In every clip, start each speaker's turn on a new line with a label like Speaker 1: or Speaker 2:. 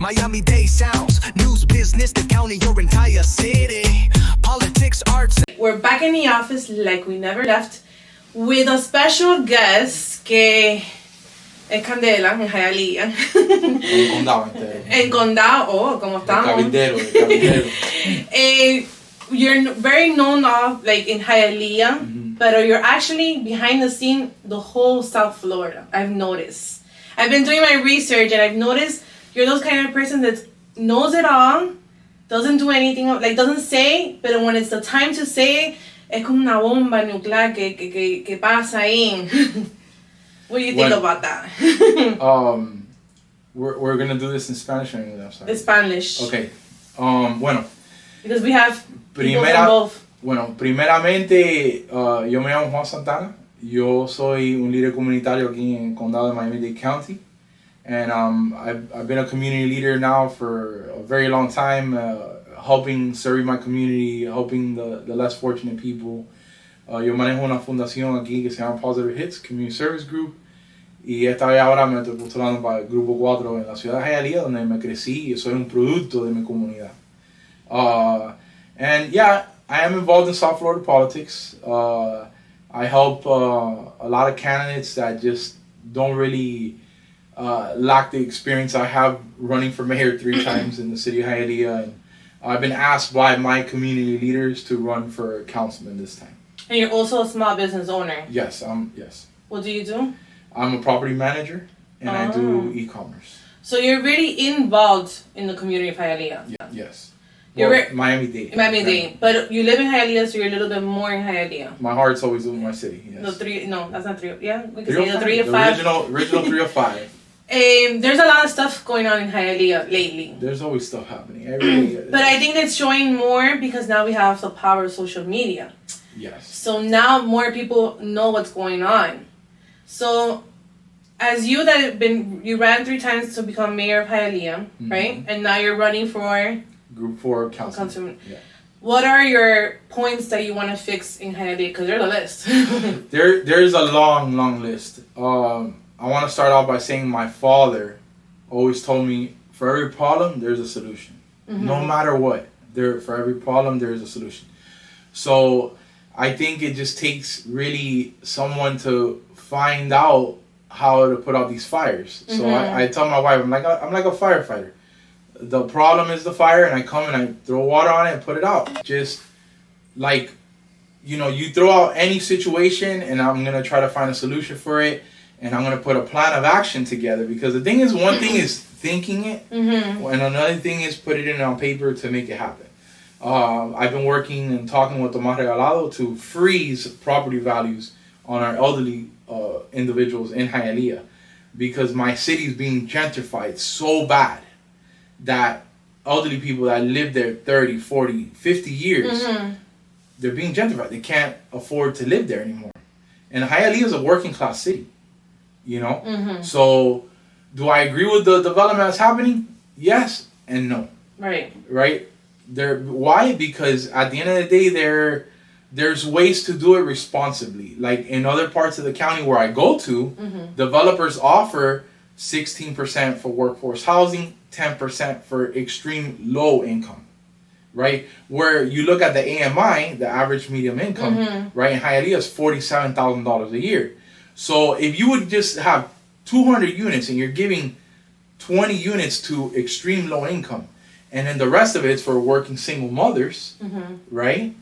Speaker 1: Miami-Dade sounds, news, business, the county, your entire city. Politics, arts.
Speaker 2: We're back in the office like we never left with a special guest que es Candela en Hialeah.
Speaker 3: En condado entero.
Speaker 2: En condado, como estamos.
Speaker 3: El cabildero.
Speaker 2: You're very known of like in Hialeah, but you're actually behind the scene the whole South Florida. I've noticed. I've been doing my research and I've noticed you're those kind of person that knows it all, doesn't do anything, like doesn't say, but when it's the time to say, es como una bomba nuclear que pasa ahí. What do you think about that?
Speaker 3: We're gonna do this in Spanish or English? I'm sorry.
Speaker 2: In Spanish.
Speaker 3: Okay. Bueno.
Speaker 2: Because we have people from both.
Speaker 3: Bueno, primeramente, yo me llamo Juan Santana. Yo soy un líder comunitario aquí en el condado de Miami-Dade County. And I've been a community leader now for a very long time, serving my community, helping the less fortunate people. Yo manejo una fundación aquí que se llama Positive Hits Community Service Group. Y esta vez ahora me estoy postulando para el Grupo 4 en la ciudad de Hialeah, donde me crecí y soy un producto de mi comunidad. And yeah, I am involved in South Florida politics. I help a lot of candidates that just don't really lack the experience I have running for mayor 3 times in the city of Hialeah. And I've been asked by my community leaders to run for councilman this time.
Speaker 2: And you're also a small business owner.
Speaker 3: Yes, yes.
Speaker 2: What do you do?
Speaker 3: I'm a property manager and I do e-commerce.
Speaker 2: So you're really involved in the community of Hialeah.
Speaker 3: Yeah, yes.
Speaker 2: You're
Speaker 3: Miami-Dade.
Speaker 2: Miami-Dade. But you live in Hialeah, so you're a little bit more in Hialeah.
Speaker 3: My heart's always with my city, yes.
Speaker 2: That's not 3. Yeah, we can say
Speaker 3: 305.
Speaker 2: the 3 to 5.
Speaker 3: The original 305.
Speaker 2: There's a lot of stuff going on in Hialeah lately.
Speaker 3: There's always stuff happening every day.
Speaker 2: But I think it's showing more because now we have the power of social media.
Speaker 3: Yes.
Speaker 2: So now more people know what's going on. So as you ran 3 times to become mayor of Hialeah, right? And now you're running for
Speaker 3: Group 4 councilman. Yeah.
Speaker 2: What are your points that you want to fix in Hialeah? Because there's a list.
Speaker 3: There's a long list. I want to start off by saying my father always told me, for every problem, there's a solution. No matter what, for every problem, there's a solution. So I think it just takes really someone to find out how to put out these fires. So I tell my wife, I'm like a firefighter. The problem is the fire, and I come and I throw water on it and put it out. Just like, you throw out any situation, and I'm going to try to find a solution for it, and I'm going to put a plan of action together. Because the thing is, one thing is thinking it, and another thing is put it in on paper to make it happen. I've been working and talking with the Más Regalado to freeze property values on our elderly individuals in Hialeah, because my city is being gentrified so bad that elderly people that live there 30, 40, 50 years, they're being gentrified. They can't afford to live there anymore. And Hialeah is a working class city, So do I agree with the development that's happening? Yes and no.
Speaker 2: Right.
Speaker 3: Why? Because at the end of the day, there's ways to do it responsibly. Like in other parts of the county where I go to, developers offer 16% for workforce housing, 10% for extreme low income, right? Where you look at the AMI, the average medium income, right, in Hialeah is $47,000 a year. So if you would just have 200 units and you're giving 20 units to extreme low income, and then the rest of it's for working single mothers, right?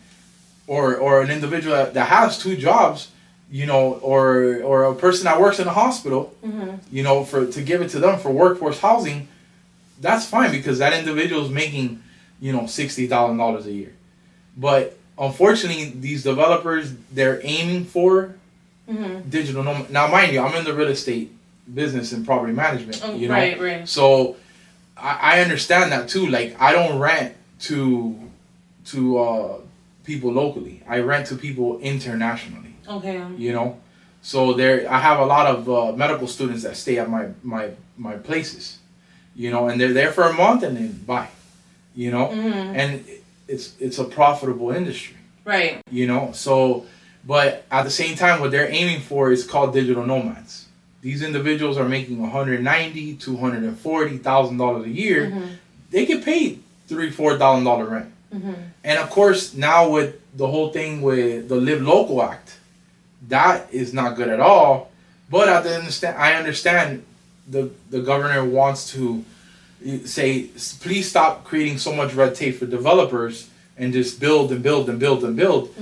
Speaker 3: Or an individual that has 2 jobs, or a person that works in a hospital, to give it to them for workforce housing, that's fine because that individual is making, $60,000 a year. But unfortunately, these developers, they're aiming for digital nomad. Now, mind you, I'm in the real estate business and property management,
Speaker 2: Right.
Speaker 3: So I understand that too. Like, I don't rent to people locally. I rent to people internationally.
Speaker 2: Okay.
Speaker 3: So I have a lot of medical students that stay at my places, and they're there for a month and then bye, and it's a profitable industry.
Speaker 2: Right.
Speaker 3: So, but at the same time, what they're aiming for is called digital nomads. These individuals are making $190,000, $240,000 a year.
Speaker 2: Mm-hmm.
Speaker 3: They get paid $3,000-$4,000 rent.
Speaker 2: Mm-hmm.
Speaker 3: And of course, now with the whole thing with the Live Local Act, that is not good at all. But I understand the governor wants to say, please stop creating so much red tape for developers and just build and build and build and build.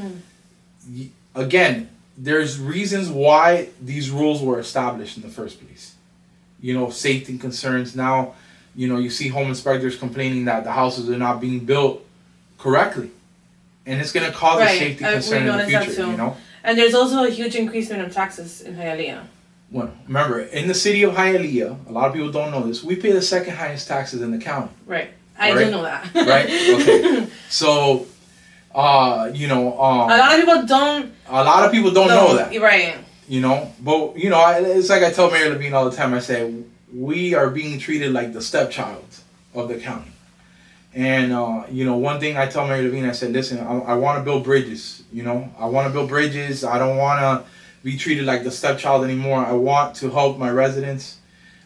Speaker 3: Again, there's reasons why these rules were established in the first place. You know, safety concerns. Now, you know, you see home inspectors complaining that the houses are not being built correctly. And it's going to cause a safety concern in the future, you know.
Speaker 2: And there's also a huge increasement of taxes in Hialeah.
Speaker 3: Well, remember, in the city of Hialeah, a lot of people don't know this, we pay the second highest taxes in the county.
Speaker 2: Right. I do know that.
Speaker 3: Right? Okay. So, you know...
Speaker 2: a lot of people don't
Speaker 3: know that.
Speaker 2: Right.
Speaker 3: You know? But, you know, it's like I tell Mayor Levine all the time, I say, we are being treated like the stepchild of the county. And, you know, one thing I tell Mayor Levine, I said, listen, I want to build bridges, you know. I want to build bridges. I don't want to be treated like the stepchild anymore. I want to help my residents.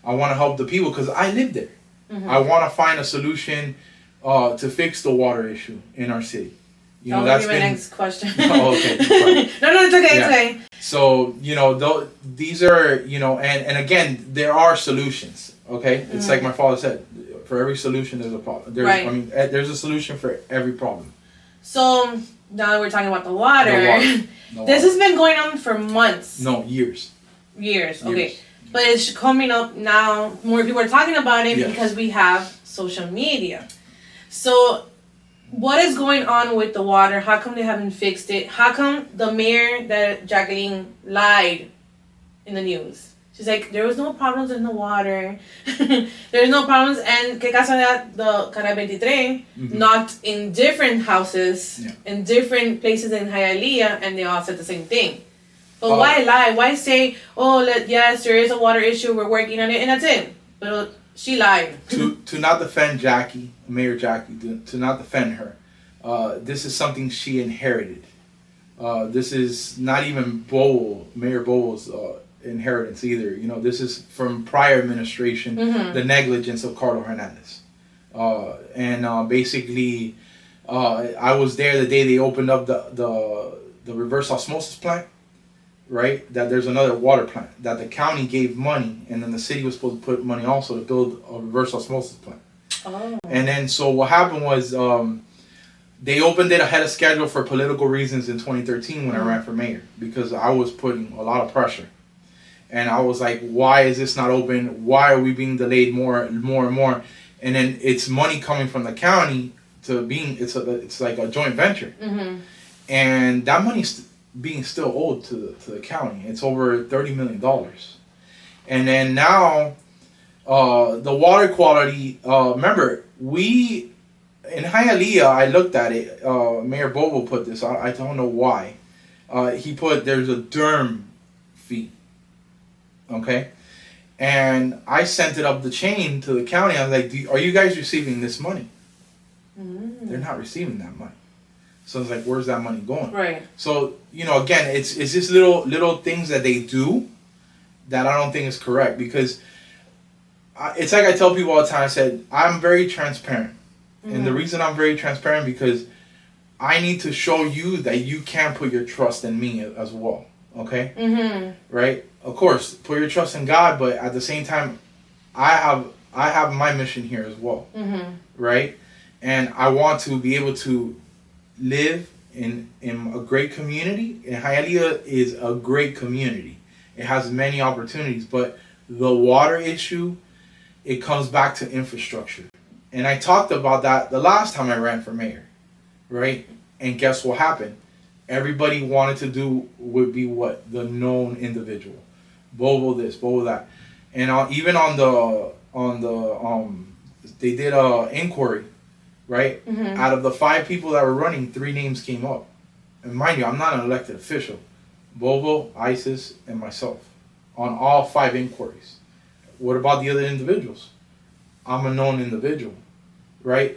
Speaker 3: I want to help the people because I live there. Mm-hmm. I want to find a solution to fix the water issue in our city. You know,
Speaker 2: that's my next question.
Speaker 3: Oh, okay.
Speaker 2: No, it's okay. Yeah. It's okay.
Speaker 3: So, you know, these are, you know, and again, there are solutions, okay? Mm-hmm. It's like my father said, for every solution, there's a problem. I mean, there's a solution for every problem.
Speaker 2: So, now that we're talking about the water. This has been going on for months.
Speaker 3: No, years.
Speaker 2: Years, okay. But it's coming up now. More people are talking about it because we have social media. So, what is going on with the water? How come they haven't fixed it? How come the mayor, that Jacqueline, lied in the news? She's like, there was no problems in the water. There's no problems. And que casualidad, the Cara 23 knocked in different houses, in different places in Hialeah, and they all said the same thing. But why lie? Why say, yes, there is a water issue, we're working on it, and that's it. But she lied.
Speaker 3: To not defend Jackie, Mayor Jackie, to not defend her, this is something she inherited. This is not even Mayor Bowo's inheritance either. You know, this is from prior administration, the negligence of Carlos Hernandez. Basically, I was there the day they opened up the reverse osmosis plant, right? That there's another water plant that the county gave money, and then the city was supposed to put money also to build a reverse osmosis plant. Oh. And then so what happened was they opened it ahead of schedule for political reasons in 2013 when I ran for mayor, because I was putting a lot of pressure. And I was like, why is this not open? Why are we being delayed more and more? And then it's money coming from the county to being, it's like a joint venture. Mm-hmm. And that money's being still owed to the county. It's over $30 million. And then now, the water quality, remember, in Hialeah, I looked at it, Mayor Bobo put this, I don't know why. He put, there's a DERM fee. Okay, and I sent it up the chain to the county. I was like, are you guys receiving this money? They're not receiving that money. So I was like, where's that money going? Right. So, you know, again, it's just little things that they do that I don't think is correct, because it's like I tell people all the time, I said, I'm very transparent. And the reason I'm very transparent, because I need to show you that you can put your trust in me as well. Okay? Right? Of course, put your trust in God, but at the same time, I have my mission here as well. Right? And I want to be able to live in a great community. And Hialeah is a great community. It has many opportunities, but the water issue, it comes back to infrastructure. And I talked about that the last time I ran for mayor, right? And guess what happened? Everybody wanted to do would be what? The known individual. Bobo this, Bobo that. And even on the they did a inquiry, right? Out of the 5 people that were running, 3 names came up. And mind you, I'm not an elected official. Bobo, ISIS, and myself on all 5 inquiries. What about the other individuals? I'm a known individual, right?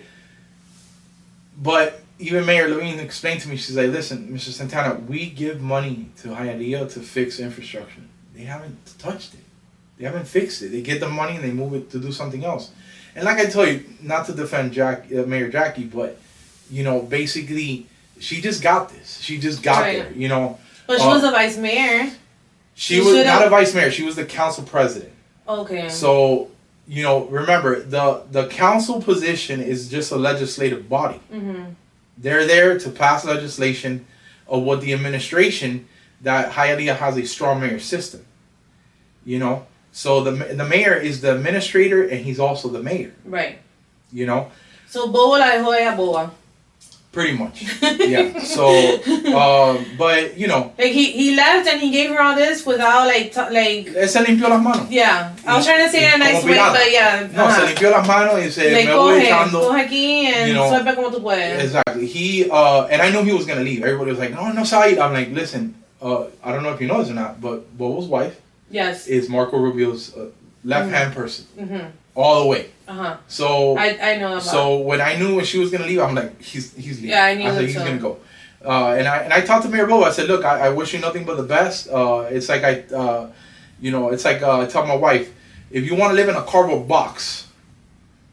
Speaker 3: But even Mayor Levine explained to me, she's like, listen, Mr. Santana, we give money to Hialeah to fix infrastructure. They haven't touched it. They haven't fixed it. They get the money and they move it to do something else. And like I told you, not to defend Mayor Jackie, but, you know, basically, she just got this. She just got there, you know.
Speaker 2: But she was a vice mayor.
Speaker 3: She was not a vice mayor. She was the council president.
Speaker 2: Okay.
Speaker 3: So, you know, remember, the council position is just a legislative body. Mm-hmm. They're there to pass legislation of what the administration, that Hialeah has a strong mayor system. You know? So the mayor is the administrator and he's also the mayor.
Speaker 2: Right.
Speaker 3: You know?
Speaker 2: So Bobo la dejó ella boba.
Speaker 3: Pretty much. Yeah. So, but, you know.
Speaker 2: Like, he left and he gave her all this without, like...
Speaker 3: Se limpió las manos.
Speaker 2: Yeah. I was trying to say it in a nice way, but yeah.
Speaker 3: No, se limpió las manos y se
Speaker 2: like,
Speaker 3: me voy echando.
Speaker 2: Coge aquí and suelta como tú puedes.
Speaker 3: Exactly. He, and I knew he was going to leave. Everybody was like, no, Said. I'm like, listen, I don't know if you know this or not, but Bobo's wife is Marco Rubio's left-hand person. Mm-hmm. All the way. So
Speaker 2: I know about.
Speaker 3: So when I knew when she was gonna leave, I'm like, he's leaving.
Speaker 2: Yeah, I knew
Speaker 3: he's gonna go. And I talked to Mayor Bobo. I said, look, I wish you nothing but the best. It's like I tell my wife, if you want to live in a cardboard box,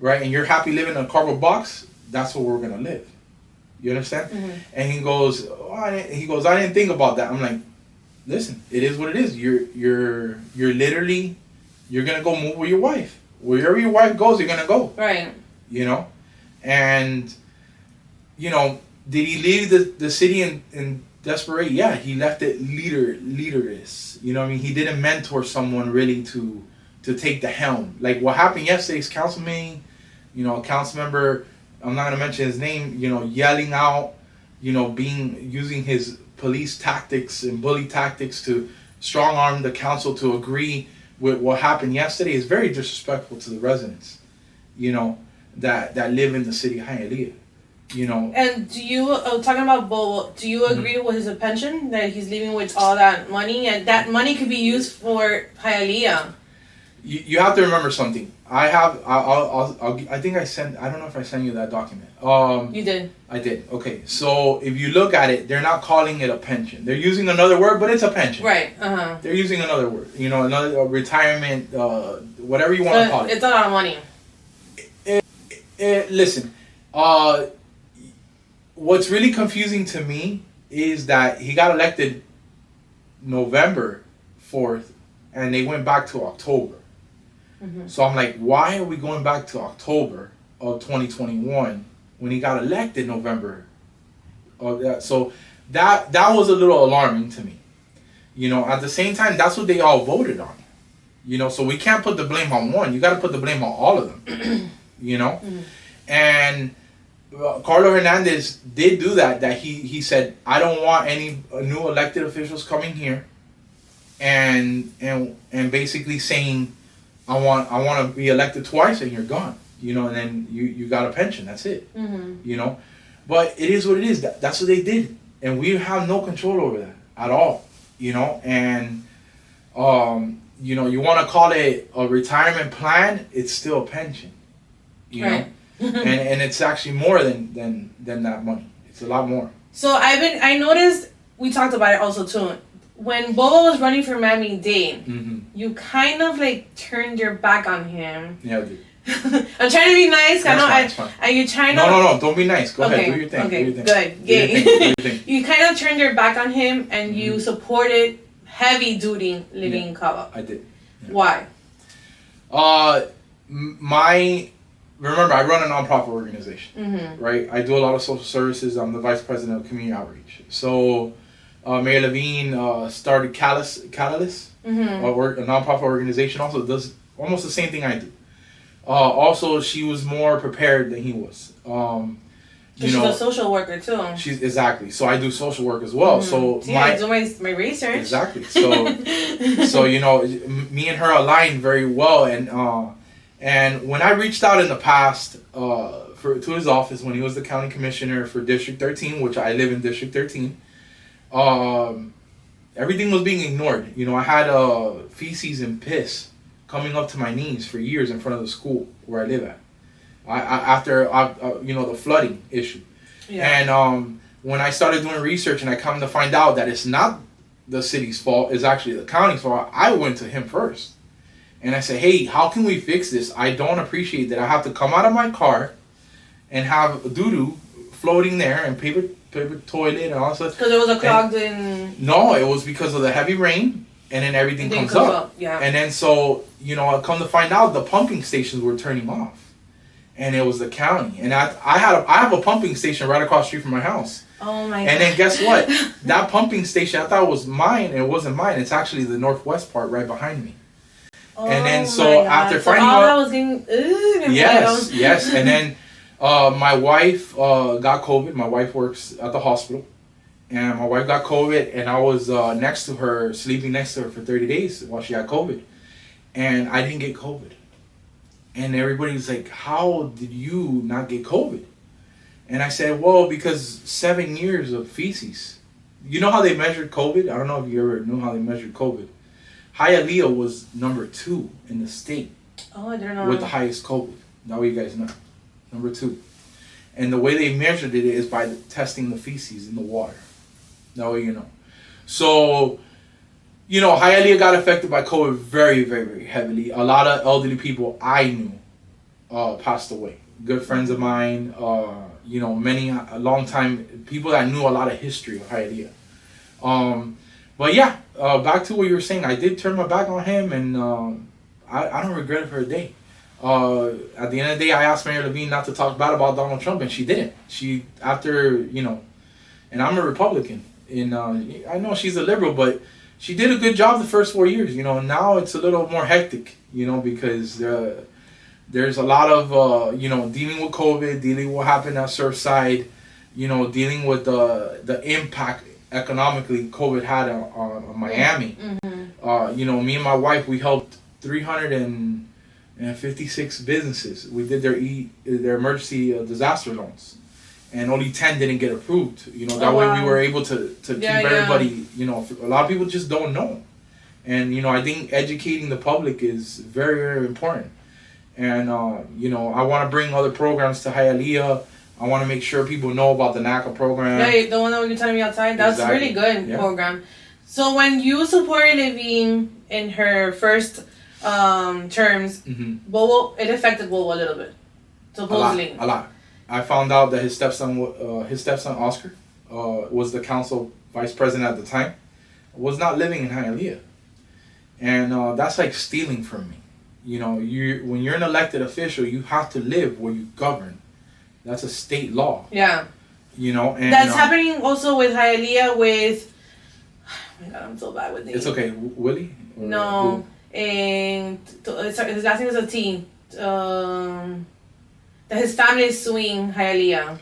Speaker 3: right, and you're happy living in a cardboard box, that's where we're gonna live. You understand? Mm-hmm. And he goes, I didn't think about that. I'm like, listen, it is what it is. You're literally, you're gonna go move with your wife. Wherever your wife goes, you're gonna go.
Speaker 2: Right.
Speaker 3: You know, and you know, did he leave the city in desperation? Yeah, he left it leaderless. You know what I mean? He didn't mentor someone really to take the helm. Like what happened yesterday's council meeting. You know, a council member, I'm not gonna mention his name. You know, yelling out. You know, using his police tactics and bully tactics to strong arm the council to agree with what happened yesterday is very disrespectful to the residents, you know, that live in the city of Hialeah, you know. And
Speaker 2: do you, talking about Bobo, do you agree with his pension that he's leaving with all that money, and that money could be used for Hialeah?
Speaker 3: You have to remember something. I think I don't know if I sent you that document.
Speaker 2: You did.
Speaker 3: I did. Okay. So if you look at it, they're not calling it a pension. They're using another word, but it's a pension.
Speaker 2: Right.
Speaker 3: They're using another word. You know, another retirement, whatever you want to call it.
Speaker 2: It's a lot of money.
Speaker 3: Listen, what's really confusing to me is that he got elected November 4th, and they went back to October. Mm-hmm. So I'm like, why are we going back to October of 2021 when he got elected November? So that was a little alarming to me. You know, at the same time, that's what they all voted on. You know, so we can't put the blame on one. You got to put the blame on all of them. You know? Mm-hmm. And Carlo Hernandez did do that. That he said, I don't want any new elected officials coming here and basically saying, I want to be elected twice and you're gone, you know, and then you got a pension. That's it, you know. But it is what it is. That's what they did, and we have no control over that at all, you know. And you know, you want to call it a retirement plan, it's still a pension, you know, and it's actually more than that money. It's a lot more. So
Speaker 2: I noticed we talked about it also too. When Bobo was running for Miami-Dade, you kind of like turned your back on him.
Speaker 3: Yeah, I did.
Speaker 2: I'm trying to be nice.
Speaker 3: That's fine.
Speaker 2: Are you trying to?
Speaker 3: No, don't be nice. Go ahead, do your thing.
Speaker 2: Okay,
Speaker 3: do your thing.
Speaker 2: Good.
Speaker 3: Do your thing.
Speaker 2: You kind of turned your back on him and you supported heavy duty living in Cabo.
Speaker 3: I did.
Speaker 2: Yeah.
Speaker 3: Why? Remember, I run a nonprofit organization, right? I do a lot of social services. I'm the vice president of community outreach. So, Mayor Levine started Catalyst, a nonprofit organization. Also does almost the same thing I do. Also, she was more prepared than he was.
Speaker 2: She's a social worker too.
Speaker 3: She's exactly. So I do social work as well. So
Speaker 2: I do my research.
Speaker 3: Exactly. So you know, me and her aligned very well, and when I reached out in the past to his office when he was the county commissioner for District 13, which I live in District 13, everything was being ignored. You know, I had feces and piss coming up to my knees for years in front of the school where I live at. After the flooding issue. Yeah. And when I started doing research and I come to find out that it's not the city's fault, it's actually the county's fault, I went to him first. And I said, hey, how can we fix this? I don't appreciate that I have to come out of my car and have doo-doo floating there and paper toilet and all that stuff.
Speaker 2: Because it was a clogged in...
Speaker 3: No, it was because of the heavy rain, and then everything comes up.
Speaker 2: Yeah.
Speaker 3: And then so, you know, I come to find out the pumping stations were turning off. And it was the county. And I have a pumping station right across the street from my house.
Speaker 2: Oh my God.
Speaker 3: And then guess what? That pumping station, I thought it was mine, and it wasn't mine. It's actually the northwest part right behind me.
Speaker 2: Oh,
Speaker 3: and then so after finding
Speaker 2: out, I
Speaker 3: out,
Speaker 2: was getting
Speaker 3: yes, and then my wife got COVID. My wife works at the hospital, and my wife got COVID, and I was next to her, sleeping next to her for 30 days while she had COVID, and I didn't get COVID, and everybody was like, "How did you not get COVID?" And I said, "Well, because 7 years of feces. You know how they measured COVID? I don't know if you ever knew how they measured COVID. Hialeah was number 2 in the state.
Speaker 2: Oh, I didn't know.
Speaker 3: With the highest COVID. That way you guys know. Number 2. And the way they measured it is by testing the feces in the water. That way you know. So, you know, Hialeah got affected by COVID very, very, very heavily. A lot of elderly people I knew passed away. Good friends of mine, you know, a long time, people that knew a lot of history of Hialeah. But yeah, back to what you were saying, I did turn my back on him, and I don't regret it for a day. At the end of the day, I asked Mayor Levine not to talk bad about Donald Trump, and she didn't. She, after, you know, and I'm a Republican, and I know she's a liberal, but she did a good job the first 4 years, you know. Now it's a little more hectic, you know, because there's a lot of, you know, dealing with COVID, dealing with what happened at Surfside, you know, dealing with the impact economically COVID had on Miami. Mm-hmm. You know, me and my wife, we helped 356 businesses. We did their emergency disaster loans, and only 10 didn't get approved. You know, that way we were able to keep everybody. You know, a lot of people just don't know, and you know, I think educating the public is very, very important. And you know, I want to bring other programs to Hialeah. I want to make sure people know about the NACA program.
Speaker 2: Yeah, the one that you're telling me outside. That's really good program. So when you supported Levine in her first terms, it affected Bobo a little bit, supposedly.
Speaker 3: A lot. I found out that his stepson Oscar, was the council vice president at the time, was not living in Hialeah, and that's like stealing from me. You know, when you're an elected official, you have to live where you govern. That's a state law. Yeah. You know, and
Speaker 2: that's happening also with Hialeah with. Oh my God, I'm so bad with names.
Speaker 3: It's okay, Willie.
Speaker 2: No, and his last name is a T. That his family is suing Hialeah.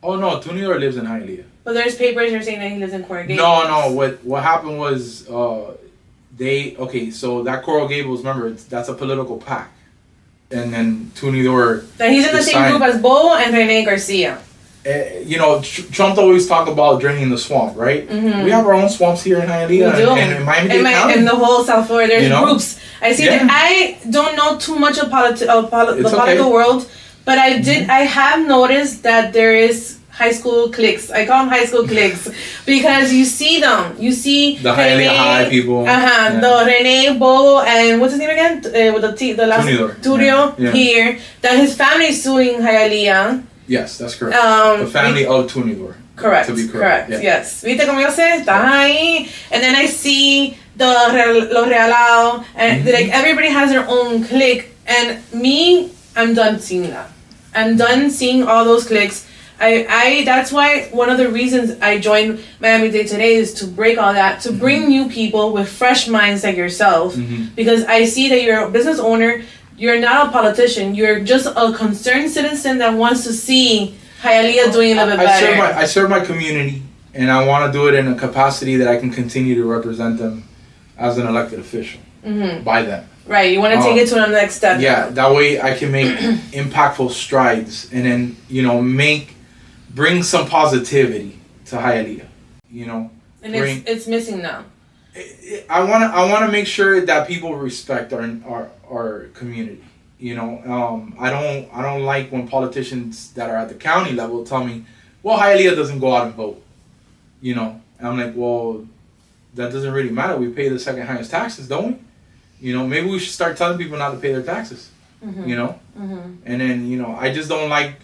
Speaker 3: Oh no, Tunidor lives in Hialeah.
Speaker 2: But there's papers that are saying that he lives in Coral Gables.
Speaker 3: No. What happened was so that Coral Gables, remember, that's a political PAC. And then Tunidor...
Speaker 2: That he's in the same group as Bo and Rene Garcia.
Speaker 3: You know, Trump always talk about draining the swamp, right? Mm-hmm. We have our own swamps here in Hialeah.
Speaker 2: We do.
Speaker 3: And in Miami-Dade County.
Speaker 2: In the whole South Florida, there's groups. I see that. I don't know too much of the political world, but I have noticed that there is high school cliques. I call them high school cliques because you see them. You see
Speaker 3: the Hialeah High people.
Speaker 2: The Rene, Bo, and what's his name again? With the last Turio here. That his family is suing Hialeah.
Speaker 3: Yes, that's correct. The family of Tunidor.
Speaker 2: Correct.
Speaker 3: To be correct. Yeah.
Speaker 2: Yes. ¿Viste cómo yo sé? Estás ahí. And then I see los Realao, and like everybody has their own clique. And me, I'm done seeing that. I'm done seeing all those cliques. That's why one of the reasons I joined Miami-Dade Today is to break all that, to bring new people with fresh minds like yourself, because I see that you're a business owner, you're not a politician, you're just a concerned citizen that wants to see Hialeah doing a little bit better.
Speaker 3: I serve my community, and I want to do it in a capacity that I can continue to represent them as an elected official by them.
Speaker 2: Right, you want to take it to the next step.
Speaker 3: Yeah, that way I can make impactful strides, and then, you know, bring some positivity to Hialeah, you know.
Speaker 2: And it's missing now.
Speaker 3: I want to make sure that people respect our community. You know, I don't like when politicians that are at the county level tell me, well, Hialeah doesn't go out and vote. You know, and I'm like, well, that doesn't really matter. We pay the second highest taxes, don't we? You know, maybe we should start telling people not to pay their taxes. You know, and then I just don't like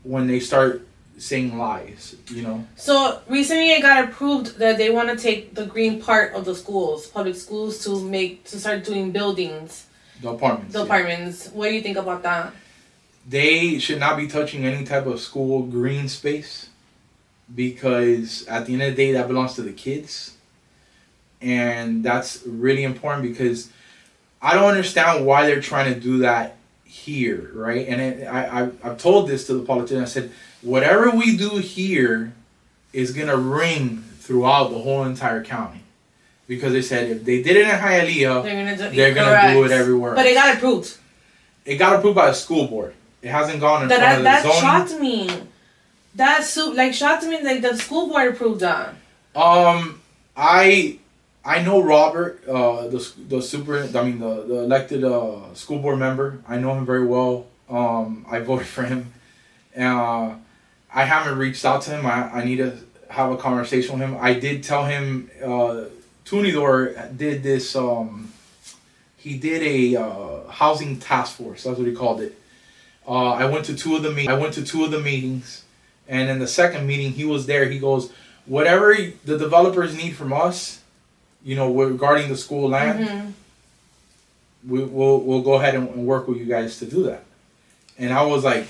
Speaker 3: when they start saying lies. You know.
Speaker 2: So recently, it got approved that they want to take the green part of the schools, public schools, to start doing buildings.
Speaker 3: The apartments.
Speaker 2: The apartments. What do you think about that?
Speaker 3: They should not be touching any type of school green space, because at the end of the day, that belongs to the kids, and that's really important, because I don't understand why they're trying to do that here, right? And I've told this to the politicians. I said, whatever we do here is gonna ring throughout the whole entire county, because they said if they did it in Hialeah, they're gonna do it everywhere.
Speaker 2: But it got approved.
Speaker 3: It got approved by the school board. It hasn't gone in front of the
Speaker 2: that
Speaker 3: zoning.
Speaker 2: shocked me. That shocked me. Like the school board approved that.
Speaker 3: I know Robert, the elected school board member. I know him very well. I voted for him. I haven't reached out to him. I need to have a conversation with him. I did tell him Tunidor did this. He did a housing task force. That's what he called it. I went to two of the meetings, and in the second meeting, he was there. He goes, whatever the developers need from us, regarding the school land, we'll go ahead and work with you guys to do that. And I was like,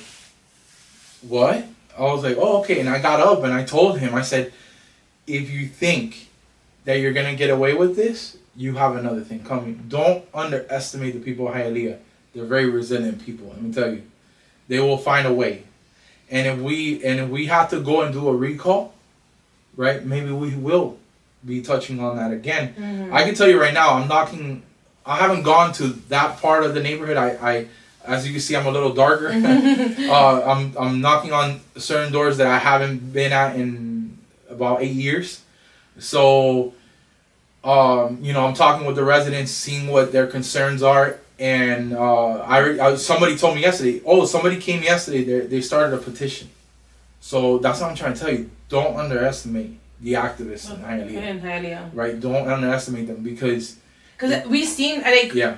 Speaker 3: what? I was like, oh, okay. And I got up and I told him, I said, if you think that you're going to get away with this, you have another thing coming. Don't underestimate the people of Hialeah. They're very resilient people, let me tell you. They will find a way. And if we have to go and do a recall, right, maybe we will be touching on that again. I can tell you right now, I haven't gone to that part of the neighborhood. I as you can see, I'm a little darker. I'm knocking on certain doors that I haven't been at in about 8 years. So, I'm talking with the residents, seeing what their concerns are. And somebody told me yesterday, somebody came yesterday, they started a petition. So that's what I'm trying to tell you. Don't underestimate the activists in Hialeah. Right? Don't underestimate them, because
Speaker 2: we've seen,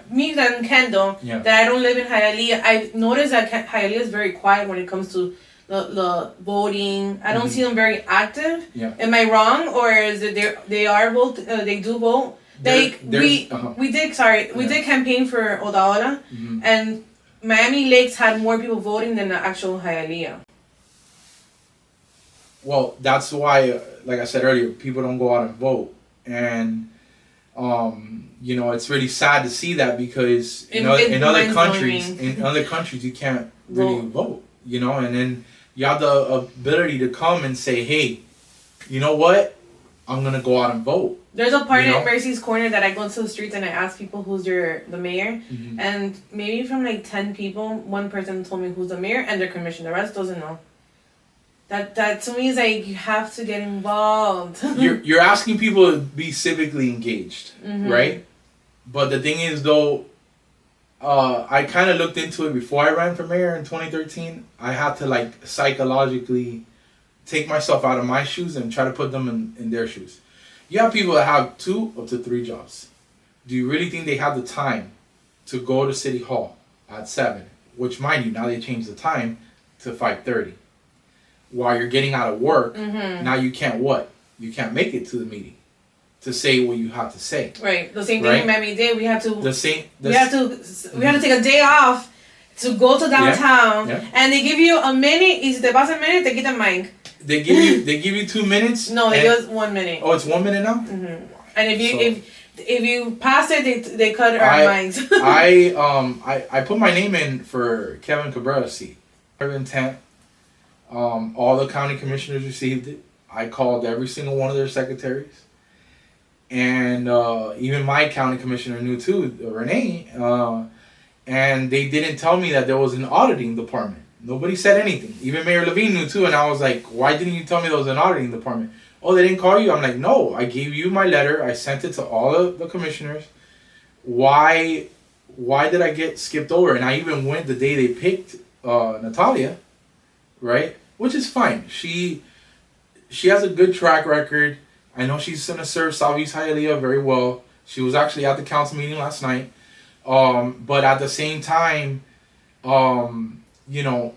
Speaker 2: me and Kendall, that I don't live in Hialeah. I've noticed that Hialeah is very quiet when it comes to the voting. I don't see them very active. Am I wrong, or is it they do vote? We did campaign for Odaola, and Miami Lakes had more people voting than the actual Hialeah.
Speaker 3: Well, that's why, like I said earlier, people don't go out and vote. And, it's really sad to see that, because in other countries, you can't really vote, and then you have the ability to come and say, hey, you know what? I'm going to go out and vote.
Speaker 2: There's a part at Mercy's Corner that I go to the streets and I ask people who's the mayor. And maybe from 10 people, one person told me who's the mayor and their commissioner. The rest doesn't know. That to me is like, you have to get involved. You're
Speaker 3: asking people to be civically engaged, right? But the thing is, though, I kind of looked into it before I ran for mayor in 2013. I had to psychologically take myself out of my shoes and try to put them in their shoes. You have people that have 2 up to 3 jobs. Do you really think they have the time to go to City Hall at 7? Which, mind you, now they changed the time to 5:30. While you're getting out of work, now you can't what? You can't make it to the meeting to say what you have to say.
Speaker 2: Right. The same thing in Miami-Dade. We had to we had to take a day off to go to downtown, and they give you a minute. Y si te pasa a minute, te quitan mic.
Speaker 3: They give you 2 minutes.
Speaker 2: No, they give us 1 minute.
Speaker 3: Oh, it's 1 minute now.
Speaker 2: And if you pass it, they cut our mics.
Speaker 3: I put my name in for Kevin Cabrera's seat. Of intent. All the county commissioners received it. I called every single one of their secretaries, and even my county commissioner knew too, Renee. And they didn't tell me that there was an auditing department. Nobody said anything. Even Mayor Levine knew too, and I was like, why didn't you tell me there was an auditing department? Oh, they didn't call you? I'm like, no, I gave you my letter. I sent it to all of the commissioners. Why did I get skipped over? And I even went the day they picked Natalia, right? Which is fine. She has a good track record. I know she's going to serve Southeast Hialeah very well. She was actually at the council meeting last night. But at the same time, you know,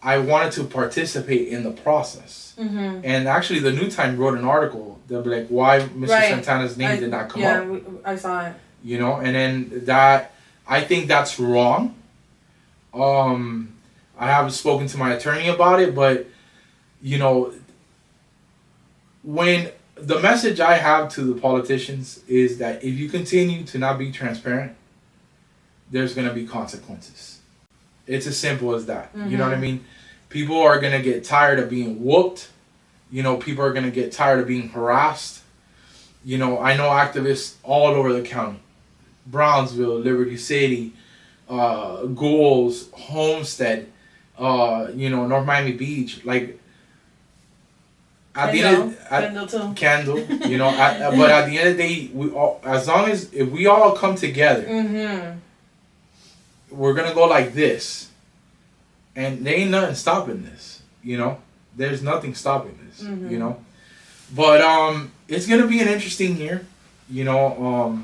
Speaker 3: I wanted to participate in the process.
Speaker 2: Mm-hmm.
Speaker 3: And actually, the New Time wrote an article. They'll be like, why Mr. Santana's name did not come up.
Speaker 2: Yeah, I saw it.
Speaker 3: You know, and then that, I think that's wrong. I haven't spoken to my attorney about it, but, you know, when the message I have to the politicians is that if you continue to not be transparent, there's going to be consequences. It's as simple as that. You know what I mean? People are going to get tired of being whooped. You know, people are going to get tired of being harassed. You know, I know activists all over the county. Brownsville, Liberty City, Goals, Homestead, you know, North Miami Beach. Like, at the end of Kendall, you know, but at the end of the day, we all, as long as if we all come together, we're gonna go like this, and there ain't nothing stopping this. You know, there's nothing stopping this. You know, but it's gonna be an interesting year. You know,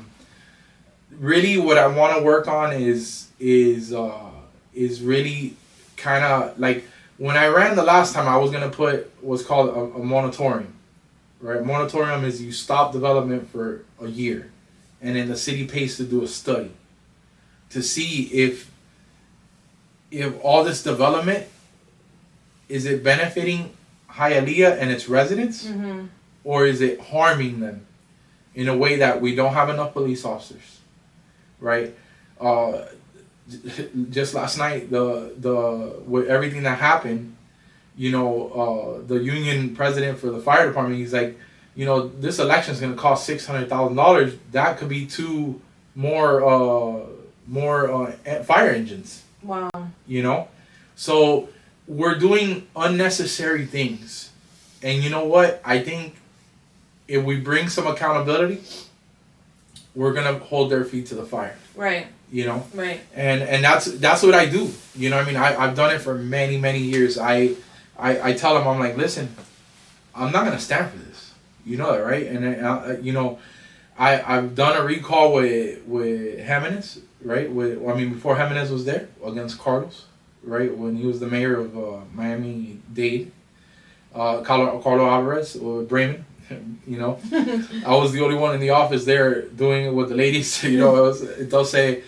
Speaker 3: really, what I want to work on is really kind of like. When I ran the last time, I was going to put what's called a moratorium, right? Moratorium is you stop development for a year, and then the city pays to do a study to see if all this development, is it benefiting Hialeah and its residents, or is it harming them in a way that we don't have enough police officers, right? Just last night, with everything that happened, you know, the union president for the fire department, he's like, you know, this election is going to cost $600,000. That could be 2 more fire engines.
Speaker 2: Wow.
Speaker 3: You know, so we're doing unnecessary things, and you know what? I think if we bring some accountability, we're gonna hold their feet to the fire.
Speaker 2: Right.
Speaker 3: You know,
Speaker 2: right,
Speaker 3: and that's what I do. You know what I mean? I've done it for many years. I tell them, I'm like, listen, I'm not gonna stand for this. You know that, right? And you know, I've done a recall with Jimenez, right? Before Jimenez was there against Carlos, right? When he was the mayor of Miami-Dade, Carlos Alvarez or Bremen. You know, I was the only one in the office there doing it with the ladies. You know, it does say.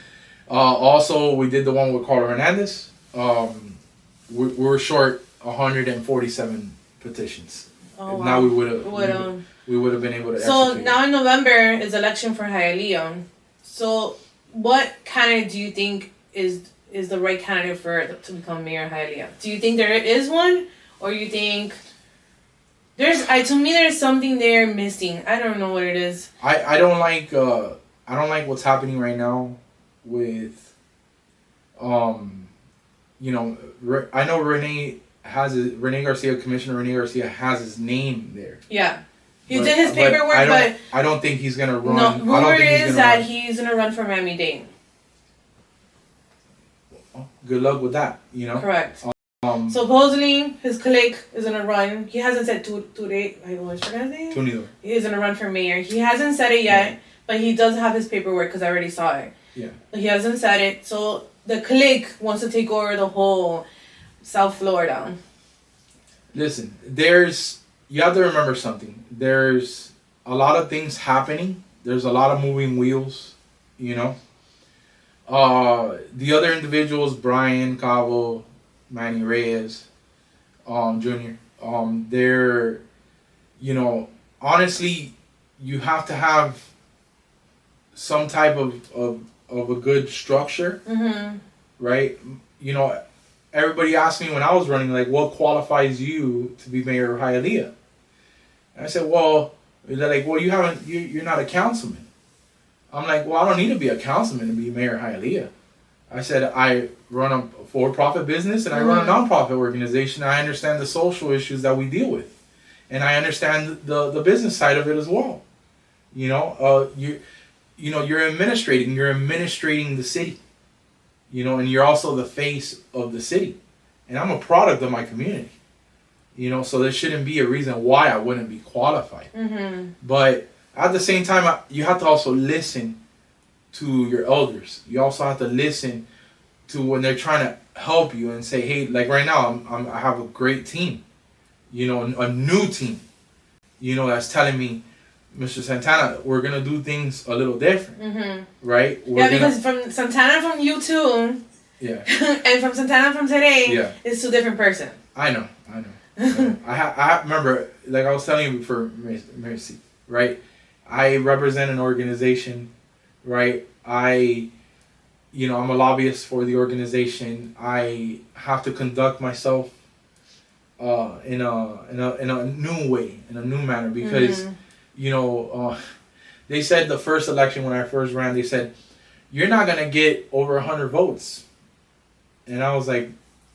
Speaker 3: Also, we did the one with Carlos Hernandez. We were short 147 petitions.
Speaker 2: Oh, wow.
Speaker 3: Now we would have been able to.
Speaker 2: So
Speaker 3: execute.
Speaker 2: now in November is election for Hialeah. So what candidate do you think is the right candidate to become mayor of Hialeah? Do you think there is one, or you think to me there's something there missing? I don't know what it is.
Speaker 3: I don't like what's happening right now with you know, I know Commissioner Rene Garcia has his name there.
Speaker 2: Yeah. He did his paperwork, but
Speaker 3: I don't think he's gonna run.
Speaker 2: No, rumor is that he's gonna run for Miami-Dade.
Speaker 3: Good luck with that, you know.
Speaker 2: Correct. Supposedly his colleague is gonna run. He hasn't said today. I always forget his name.
Speaker 3: Tunido.
Speaker 2: He's gonna run for mayor. He hasn't said it yet, but he does have his paperwork because I already saw it.
Speaker 3: Yeah.
Speaker 2: But he hasn't said it. So the colleague wants to take over the whole South Florida.
Speaker 3: Listen, you have to remember something. There's a lot of things happening. There's a lot of moving wheels, you know. The other individuals, Brian Cabo, Manny Reyes, Jr. They're, you know, honestly, you have to have some type of a good structure, right? You know, everybody asked me when I was running, like, what qualifies you to be mayor of Hialeah? And I said, well, they're like, well, you're not a councilman. I'm like, well, I don't need to be a councilman to be mayor of Hialeah. I said, I run a for-profit business and I run a nonprofit organization. I understand the social issues that we deal with. And I understand the business side of it as well. You know, you're administrating the city. You know, and you're also the face of the city. And I'm a product of my community. You know, so there shouldn't be a reason why I wouldn't be qualified. But at the same time, you have to also listen to your elders. You also have to listen to when they're trying to help you and say, hey, like right now, I have a great team, you know, a new team, you know, that's telling me, Mr. Santana, we're gonna do things a little different, right?
Speaker 2: Because from Santana from you too, and from Santana from today, it's 2 different person.
Speaker 3: I know. I remember, like I was telling you before, Mercy, right? I represent an organization, right? I'm a lobbyist for the organization. I have to conduct myself in a new way, in a new manner, because they said the first election when I first ran, they said you're not gonna get over 100 votes, and I was like,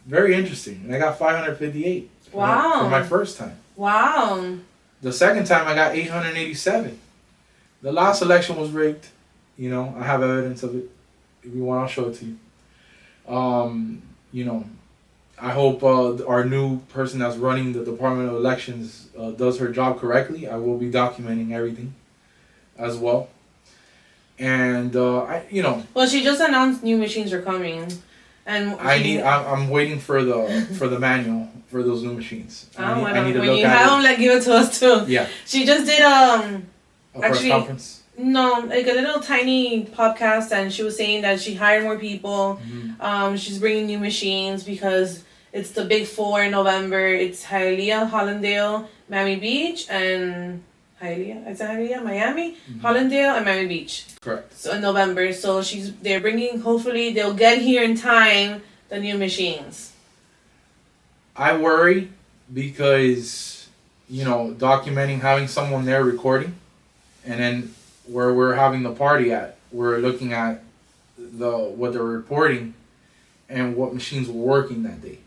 Speaker 3: very interesting, and I got 558.
Speaker 2: Wow!
Speaker 3: For my first time.
Speaker 2: Wow!
Speaker 3: The second time I got 887. The last election was rigged. You know, I have evidence of it. If you want, I'll show it to you. I hope our new person that's running the Department of Elections does her job correctly. I will be documenting everything as well. And
Speaker 2: Well, she just announced new machines are coming, and
Speaker 3: I'm waiting for the manual for those new machines. I need to
Speaker 2: when
Speaker 3: look
Speaker 2: you
Speaker 3: at
Speaker 2: have them, like give it to us too.
Speaker 3: Yeah.
Speaker 2: She just did
Speaker 3: a press conference.
Speaker 2: No, like a little tiny podcast, and she was saying that she hired more people. She's bringing new machines because it's the big 4 in November. It's Hialeah, Hollandale, Miami Beach, and Hialeah, Miami, Hollandale, and Miami Beach.
Speaker 3: Correct.
Speaker 2: So in November, so they're bringing. Hopefully, they'll get here in time. The new machines.
Speaker 3: I worry because documenting, having someone there recording, and then where we're having the party at, we're looking at what they're reporting and what machines were working that day.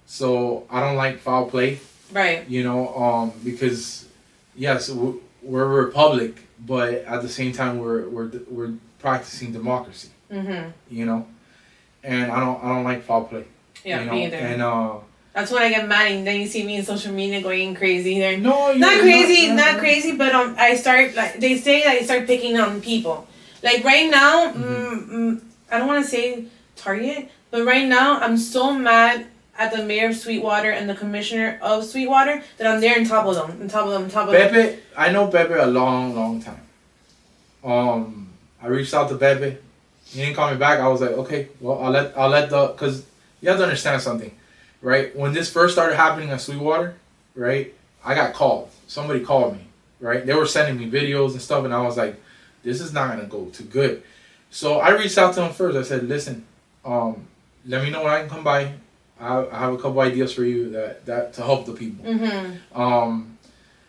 Speaker 3: So I don't like foul play.
Speaker 2: Right.
Speaker 3: Because yes, we're a republic, but at the same time we're practicing democracy. And I don't like foul play.
Speaker 2: Yeah, me either.
Speaker 3: And
Speaker 2: that's when I get mad, and then you see me in social media going crazy.
Speaker 3: No,
Speaker 2: not crazy, not crazy, but I start, like they say that I start picking on people. Like right now, I don't want to say Target, but right now I'm so mad at the mayor of Sweetwater and the commissioner of Sweetwater that I'm there on top of them,
Speaker 3: Pepe, I know Pepe a long time. I reached out to Pepe. He didn't call me back. I was like, okay, well, I'll let because you have to understand something. Right? When this first started happening at Sweetwater, right, I got called. Somebody called me, right? They were sending me videos and stuff, and I was like, this is not going to go too good. So I reached out to them first. I said, listen, let me know when I can come by. I have a couple ideas for you that to help the people.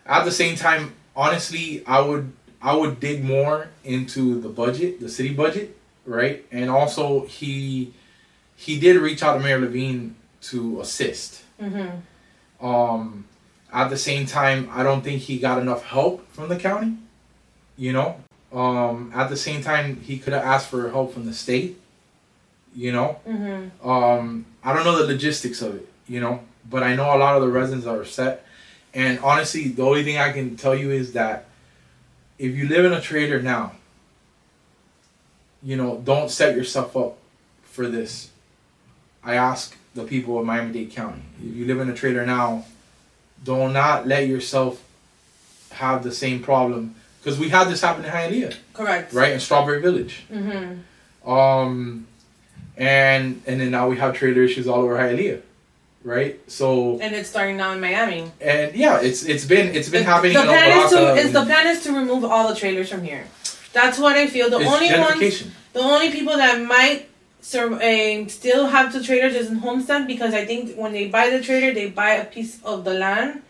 Speaker 3: At the same time, honestly, I would dig more into the budget, the city budget, right? And also, he did reach out to Mayor Levine to assist. At the same time, I don't think he got enough help from the county. At the same time, he could have asked for help from the state. I don't know the logistics of it. But I know a lot of the residents are upset. And honestly, the only thing I can tell you is that if you live in a trailer now, don't set yourself up for this. I ask the people of Miami-Dade County, if you live in a trailer now, do not let yourself have the same problem, because we had this happen in Hialeah.
Speaker 2: Correct.
Speaker 3: Right, in Strawberry Village. And then now we have trailer issues all over Hialeah, right? So.
Speaker 2: And it's starting now in Miami.
Speaker 3: And yeah, it's been happening.
Speaker 2: The plan is to remove all the trailers from here. That's what I feel. The only people that might still have the trailers is in Homestead, because I think when they buy the trailer, they buy a piece of the land.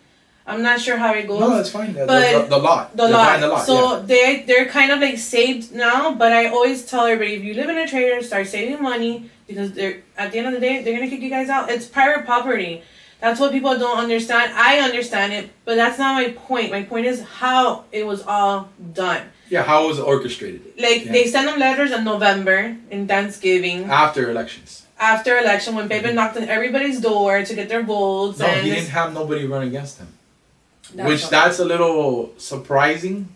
Speaker 2: I'm not sure how it goes.
Speaker 3: No, that's fine.
Speaker 2: But
Speaker 3: the lot.
Speaker 2: The lot. So they're kind of like saved now. But I always tell everybody, if you live in a trailer, start saving money, because at the end of the day, they're gonna kick you guys out. It's private property. That's what people don't understand. I understand it, but that's not my point. My point is how it was all done.
Speaker 3: Yeah, how it was orchestrated.
Speaker 2: They send them letters in November, in Thanksgiving.
Speaker 3: After elections.
Speaker 2: After election, when Pepe knocked on everybody's door to get their votes.
Speaker 3: No, he didn't have nobody run against him. That's a little surprising,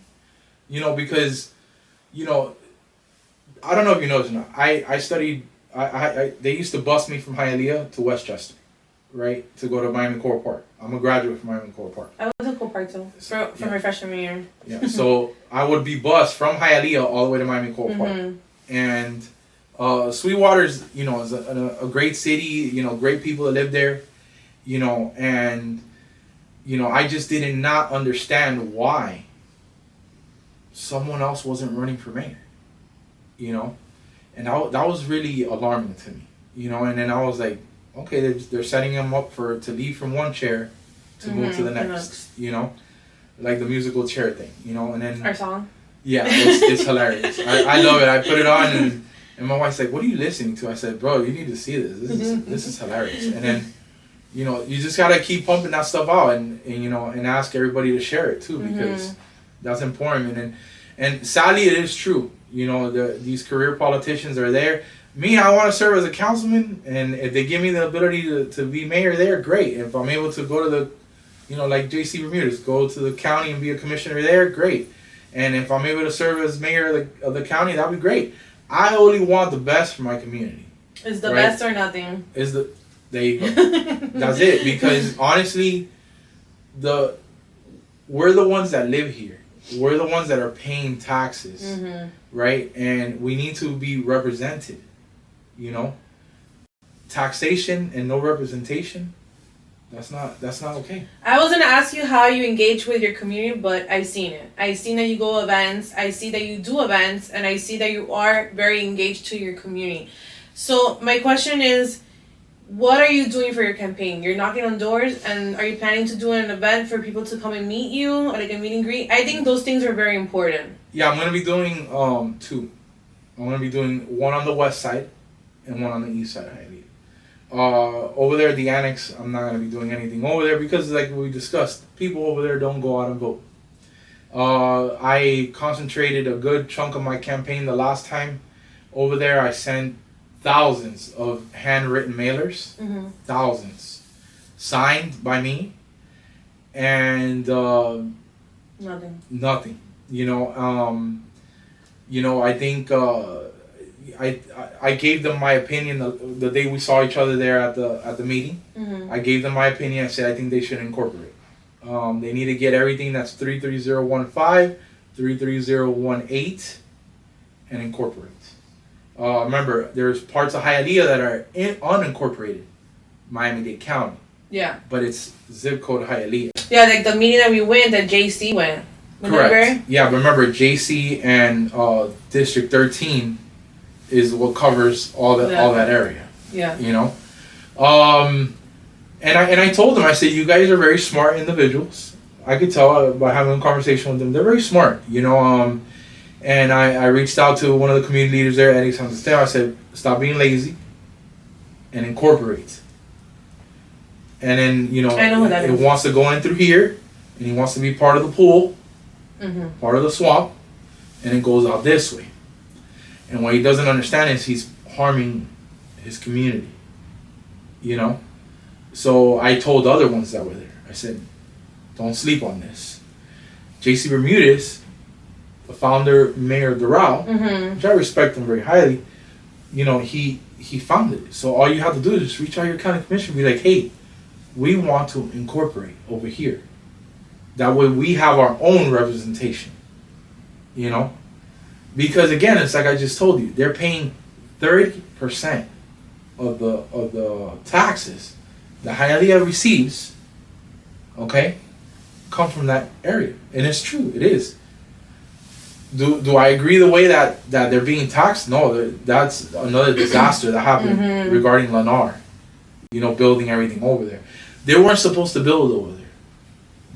Speaker 3: because you know, I don't know if you know this or not. I studied. They used to bus me from Hialeah to Westchester, right, to go to Miami Core Park. I'm a graduate from Miami Core Park.
Speaker 2: I was in Core Park too, from my freshman year.
Speaker 3: Yeah, so I would be bused from Hialeah all the way to Miami Core Park, and Sweetwater's, you know, is a great city. You know, great people that live there. You know, and you know, I just did not understand why someone else wasn't running for mayor. You know, and that was really alarming to me. You know, and then I was like, okay, they're setting him up to leave from one chair to move to the next. You know, like the musical chair thing. You know, and then
Speaker 2: our song.
Speaker 3: Yeah, it's hilarious. I love it. I put it on and my wife's like, "What are you listening to?" I said, "Bro, you need to see this. This is hilarious." And then, you know, you just gotta keep pumping that stuff out and you know, and ask everybody to share it too, because that's important. And sadly, it is true. You know, these career politicians are there. Me, I want to serve as a councilman, and if they give me the ability to be mayor there, great. If I'm able to go to the, you know, like J.C. Bermudez, go to the county and be a commissioner there, great. And if I'm able to serve as mayor of the county, that'd be great. I only want the best for my community.
Speaker 2: Is the best or nothing?
Speaker 3: There you go. That's it. Because honestly, we're the ones that live here. We're the ones that are paying taxes, right? And we need to be represented. You know, taxation and no representation. That's not okay.
Speaker 2: I was gonna ask you how you engage with your community, but I've seen it. I've seen that you go to events. I see that you do events, and I see that you are very engaged to your community. So my question is, what are you doing for your campaign? You're knocking on doors, and are you planning to do an event for people to come and meet you, or like a meet and greet? I think those things are very important.
Speaker 3: Yeah, I'm gonna be doing two. I'm gonna be doing one on the west side, and one on the east side of Hialeah. Over there at the annex, I'm not going to be doing anything over there because, like we discussed, people over there don't go out and vote. I concentrated a good chunk of my campaign the last time over there. I sent thousands of handwritten mailers, thousands, signed by me, and nothing. You know, I think I gave them my opinion the day we saw each other there at the meeting. I gave them my opinion. I said I think they should incorporate. They need to get everything that's 33015, 33018, and incorporate. Remember, there's parts of Hialeah that are unincorporated, Miami-Dade County.
Speaker 2: Yeah.
Speaker 3: But it's zip code Hialeah.
Speaker 2: Yeah, like the meeting that we went, that JC went. Remember?
Speaker 3: Correct. Yeah, but remember, JC and District 13 is what covers all that area. Yeah. You know? And I told them, I said, you guys are very smart individuals. I could tell by having a conversation with them. They're very smart, you know. And I reached out to one of the community leaders there, Eddie Santana. I said, stop being lazy and incorporate. And then, you know, it wants to go in through here, and he wants to be part of the pool, part of the swamp, and it goes out this way. And what he doesn't understand is he's harming his community, you know? So I told the other ones that were there, I said, don't sleep on this. J.C. Bermudez, the founder, mayor of Doral, which I respect him very highly, you know, he founded it. So all you have to do is just reach out to your county commission and be like, hey, we want to incorporate over here. That way we have our own representation, you know? Because again, it's like I just told you, they're paying 30% of the taxes that Hialeah receives, okay, come from that area. And it's true, it is. Do I agree the way that they're being taxed? No, that's another disaster that happened regarding Lennar, you know, building everything over there. They weren't supposed to build over there.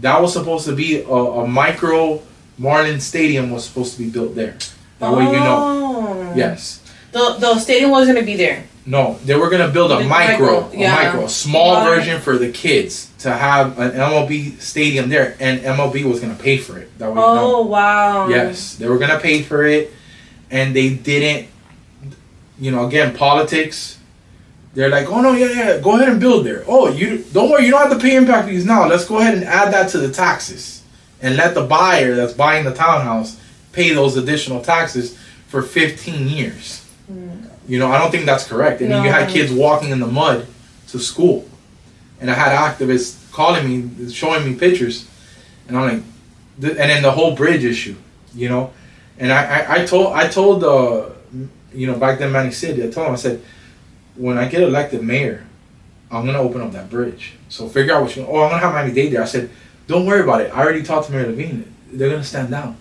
Speaker 3: That was supposed to be a micro Marlin Stadium was supposed to be built there. That way you know. Yes.
Speaker 2: The stadium wasn't going to be there.
Speaker 3: No, they were going to build a small version for the kids to have an MLB stadium there, and MLB was going to pay for it. That way you know.
Speaker 2: Wow.
Speaker 3: Yes, they were going to pay for it, and they didn't, you know, again, politics. They're like, oh no, yeah, go ahead and build there. Oh, don't worry, you don't have to pay impact fees now. Let's go ahead and add that to the taxes, and let the buyer that's buying the townhouse pay those additional taxes for 15 years. You know, I don't think that's correct. And then you had kids walking in the mud to school. And I had activists calling me, showing me pictures. And I'm like, and then the whole bridge issue, you know. And I told you know, back then Manny City, I told him, I said, when I get elected mayor, I'm going to open up that bridge. So figure out what I'm going to have Miami-Dade there. I said, don't worry about it. I already talked to Mayor Levine. They're going to stand down.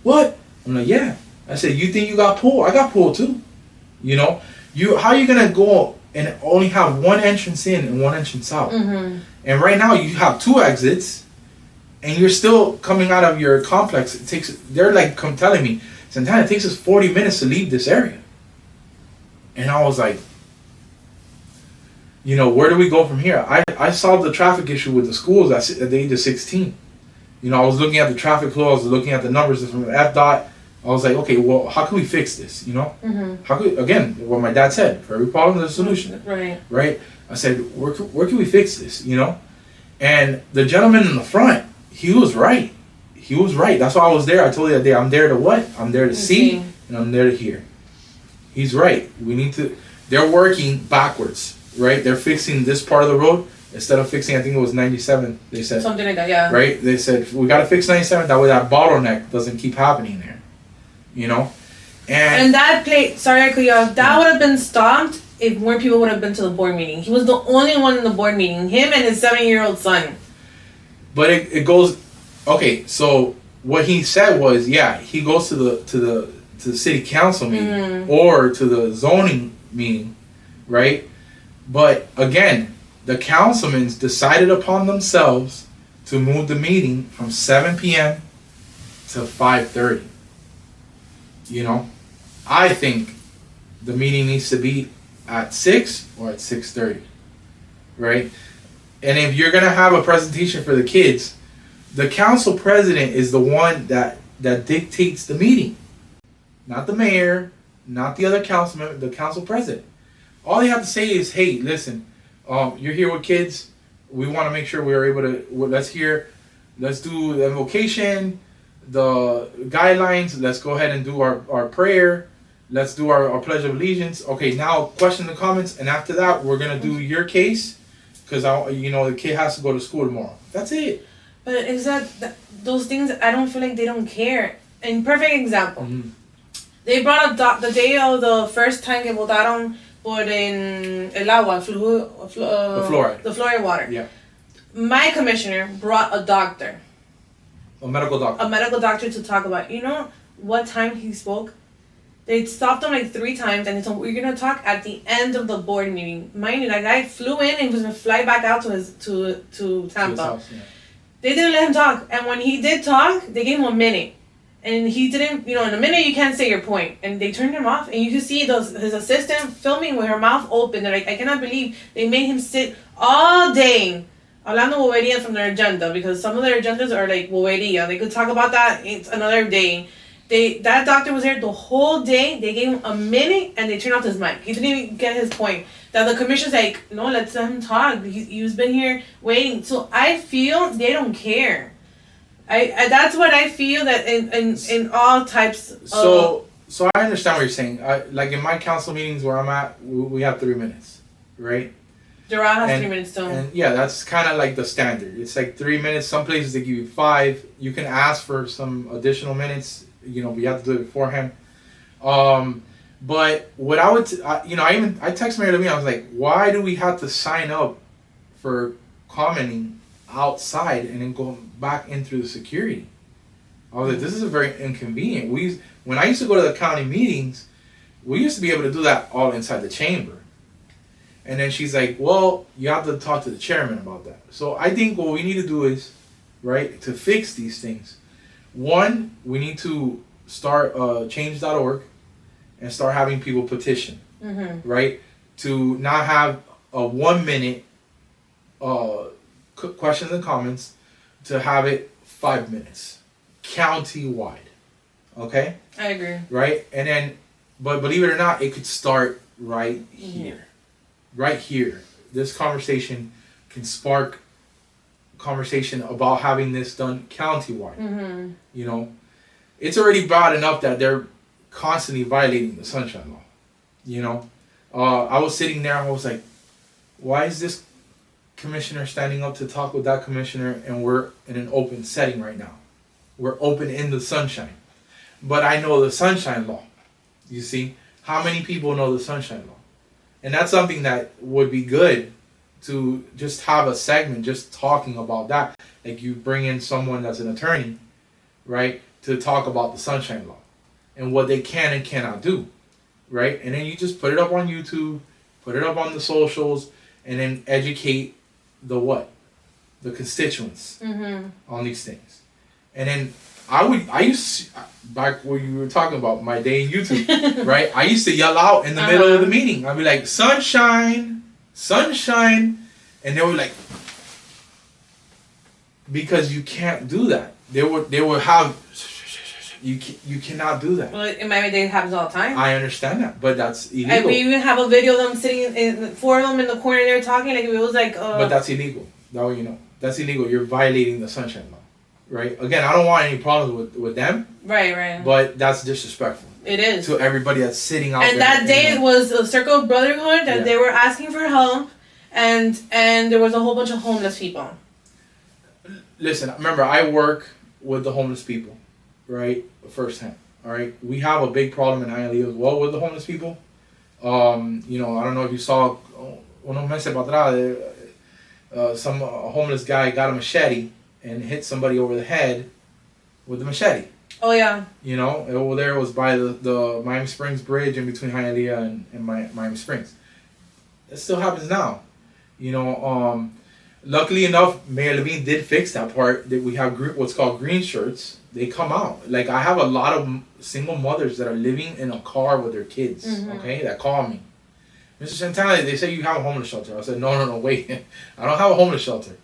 Speaker 3: What? I'm like, yeah. I said, you think you got pulled? I got pulled too. You know, how are you gonna go and only have one entrance in and one entrance out? And right now you have 2 exits, and you're still coming out of your complex. They're like telling me, Santana, it takes us 40 minutes to leave this area. And I was like, you know, where do we go from here? I solved the traffic issue with the schools at the age of 16. You know, I was looking at the traffic flow. I was looking at the numbers from FDOT. I was like, okay, well, how can we fix this? You know, how could, again, what my dad said, for every problem there's a solution. Right. I said, where can we fix this? You know, and the gentleman in the front, he was right. He was right. That's why I was there. I told you that day, I'm there to what? I'm there to see, and I'm there to hear. He's right. We need to. They're working backwards, right? They're fixing this part of the road instead of fixing. I think it was 97. They said
Speaker 2: something like that. Yeah.
Speaker 3: Right. They said we got to fix 97. That way that bottleneck doesn't keep happening there. You know, and that
Speaker 2: place. Sorry, I cut you off. That would have been stopped if more people would have been to the board meeting. He was the only one in the board meeting. Him and his 7-year-old son.
Speaker 3: But it goes. Okay, so what he said was, yeah, he goes to the city council meeting or to the zoning meeting, right? But again, the councilmen decided upon themselves to move the meeting from 7 p.m. to 5:30. You know, I think the meeting needs to be at 6 or at 6:30, right? And if you're gonna have a presentation for the kids, the council president is the one that dictates the meeting, not the mayor, not the other councilman, the council president. All they have to say is, hey, listen, you're here with kids. We want to make sure we're able to. Let's do the invocation, the guidelines. Let's go ahead and do our prayer. Let's do our pledge of allegiance. Okay, now question and comments, and after that, we're gonna do your case, because the kid has to go to school tomorrow. That's it.
Speaker 2: But is that those things? I don't feel like they don't care. And perfect example. They brought up the day of the first time que votaron por en el agua, the fluoride. The fluoride water.
Speaker 3: Yeah.
Speaker 2: My commissioner brought a doctor.
Speaker 3: A medical doctor.
Speaker 2: A medical doctor to talk about. You know what time he spoke? They stopped him like 3 times and they told him, we're going to talk at the end of the board meeting. Mind you, that guy flew in and was going to fly back out to Tampa.
Speaker 3: House, yeah.
Speaker 2: They didn't let him talk. And when he did talk, they gave him a minute. And he didn't, in a minute you can't say your point. And they turned him off. And you could see his assistant filming with her mouth open. They're like, I cannot believe they made him sit all day hablando bobería from their agenda. Because some of their agendas are like bobería. They could talk about that. It's another day. That doctor was there the whole day. They gave him a minute and they turned off his mic. He didn't even get his point. That the commissioner's like, no, let's let him talk. He's been here waiting. So I feel they don't care. I that's what I feel that in all types of...
Speaker 3: So I understand what you're saying. Like in my council meetings where I'm at, we have 3 minutes, right?
Speaker 2: Doral has 3 minutes too.
Speaker 3: And yeah, that's kind of like the standard. It's like 3 minutes. Some places they give you 5. You can ask for some additional minutes. But you have to do it beforehand. But what I would, I texted Mayor Levine. I was like, why do we have to sign up for commenting outside and then going back in through the security? I was like, this is very inconvenient. When I used to go to the county meetings, we used to be able to do that all inside the chamber. And then she's like, well, you have to talk to the chairman about that. So I think what we need to do is, right, to fix these things. One, we need to start change.org and start having people petition, right? To not have a 1 minute questions and comments, to have it 5 minutes, county-wide, okay?
Speaker 2: I agree.
Speaker 3: Right? And then, but believe it or not, it could start right here. Right here. This conversation can spark conversation about having this done county-wide, it's already bad enough that they're constantly violating the Sunshine Law. You know, I was sitting there, I was like, why is this commissioner standing up to talk with that commissioner, and we're in an open setting right now? We're open in the sunshine. But I know the Sunshine Law. You see? How many people know the Sunshine Law? And that's something that would be good to just have a segment just talking about that. Like you bring in someone that's an attorney, right, to talk about the Sunshine Law and what they can and cannot do, right? And then you just put it up on YouTube, put it up on the socials, and then educate the what? The constituents on these things. And then I used to, back when you were talking about my day in YouTube, right? I used to yell out in the middle of the meeting. I'd be like, sunshine, sunshine. And they were like, because you can't do that. They would have, you cannot do that.
Speaker 2: Well, in Miami Dade it happens all the time.
Speaker 3: I understand that, but that's illegal.
Speaker 2: And we even have a video of them sitting, four of them in the corner there talking, like it was like...
Speaker 3: But that's illegal. That way you know. That's illegal. You're violating the Sunshine Law. Right? Again, I don't want any problems with them.
Speaker 2: Right.
Speaker 3: But that's disrespectful.
Speaker 2: It is.
Speaker 3: To everybody that's sitting out there.
Speaker 2: And that day it was a circle of brotherhood that they were asking for help, and there was a whole bunch of homeless people.
Speaker 3: Listen, remember, I work with the homeless people, right? Firsthand. All right? We have a big problem in Hialeah as well with the homeless people. You know, I don't know if you saw, unos meses para atrás, some homeless guy got a machete and hit somebody over the head with the machete.
Speaker 2: Oh, yeah.
Speaker 3: You know, over there it was by the Miami Springs Bridge in between Hialeah and Miami Springs. It still happens now. You know, luckily enough, Mayor Levine did fix that part. That we have what's called green shirts. They come out. Like, I have a lot of single mothers that are living in a car with their kids, okay, that call me. Mr. Santana, they say you have a homeless shelter. I said, no, wait. I don't have a homeless shelter.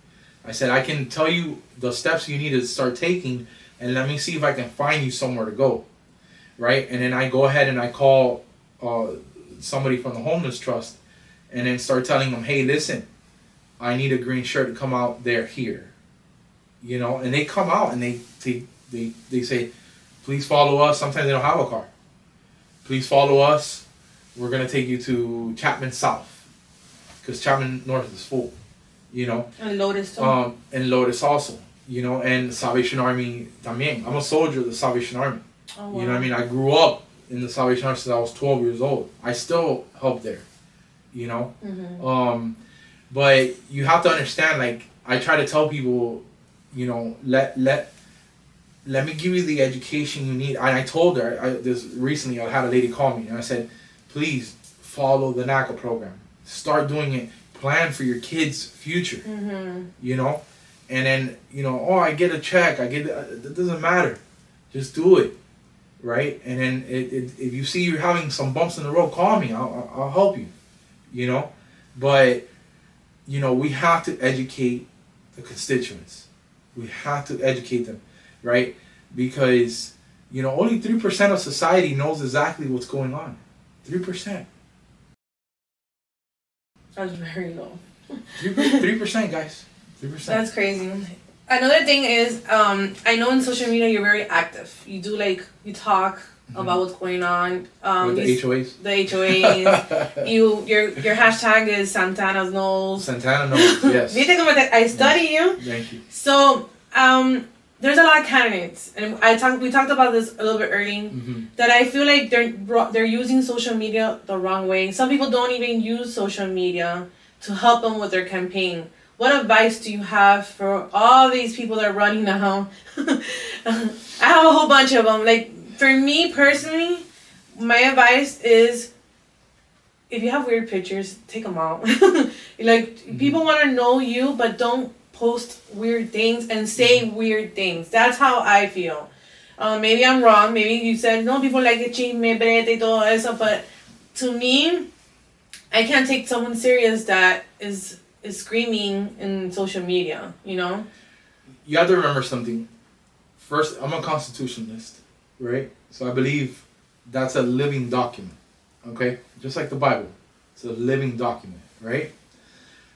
Speaker 3: I said, I can tell you the steps you need to start taking, and let me see if I can find you somewhere to go, right? And then I go ahead and I call somebody from the Homeless Trust, and then start telling them, hey, listen, I need a green shirt to come out there here, you know? And they come out and they say, please follow us. Sometimes they don't have a car. Please follow us. We're going to take you to Chapman South, because Chapman North is full. You know,
Speaker 2: and Lotus too.
Speaker 3: And Lotus also, you know, and Salvation Army también. I'm a soldier of the Salvation Army.
Speaker 2: Oh, wow.
Speaker 3: You know what I mean? I grew up in the Salvation Army since I was 12 years old. I still help there, you know. But you have to understand, like, I try to tell people, you know, let me give you the education you need. And I told her, this recently, I had a lady call me and I said, please follow the NACA program. Start doing it. Plan for your kids' future, you know, and then, you know, oh, I get a check, it doesn't matter, just do it, right? And then if you see you're having some bumps in the road, call me, I'll help you, you know. But, you know, we have to educate the constituents. We have to educate them, right? Because, you know, only 3% of society knows exactly what's going on. 3%.
Speaker 2: That's very low.
Speaker 3: 3%, guys. 3%.
Speaker 2: That's crazy. Another thing is, I know in social media you're very active. You do, like, you talk about what's going on.
Speaker 3: With the HOAs?
Speaker 2: The HOAs. Your hashtag is Santana's Knows.
Speaker 3: Santana Knows, yes.
Speaker 2: I study you.
Speaker 3: Thank you.
Speaker 2: So, there's a lot of candidates, and we talked about this a little bit early, that I feel like they're using social media the wrong way. Some people don't even use social media to help them with their campaign. What advice do you have for all these people that are running now? I have a whole bunch of them. Like, for me personally, my advice is, if you have weird pictures, take them out. Like, people want to know you, but don't post weird things and say weird things. That's how I feel. Maybe I'm wrong. Maybe you said, no, people like it, chisme, brete, y todo eso. But to me, I can't take someone serious that is screaming in social media, you know?
Speaker 3: You have to remember something. First, I'm a constitutionalist, right? So I believe that's a living document, okay? Just like the Bible. It's a living document, right?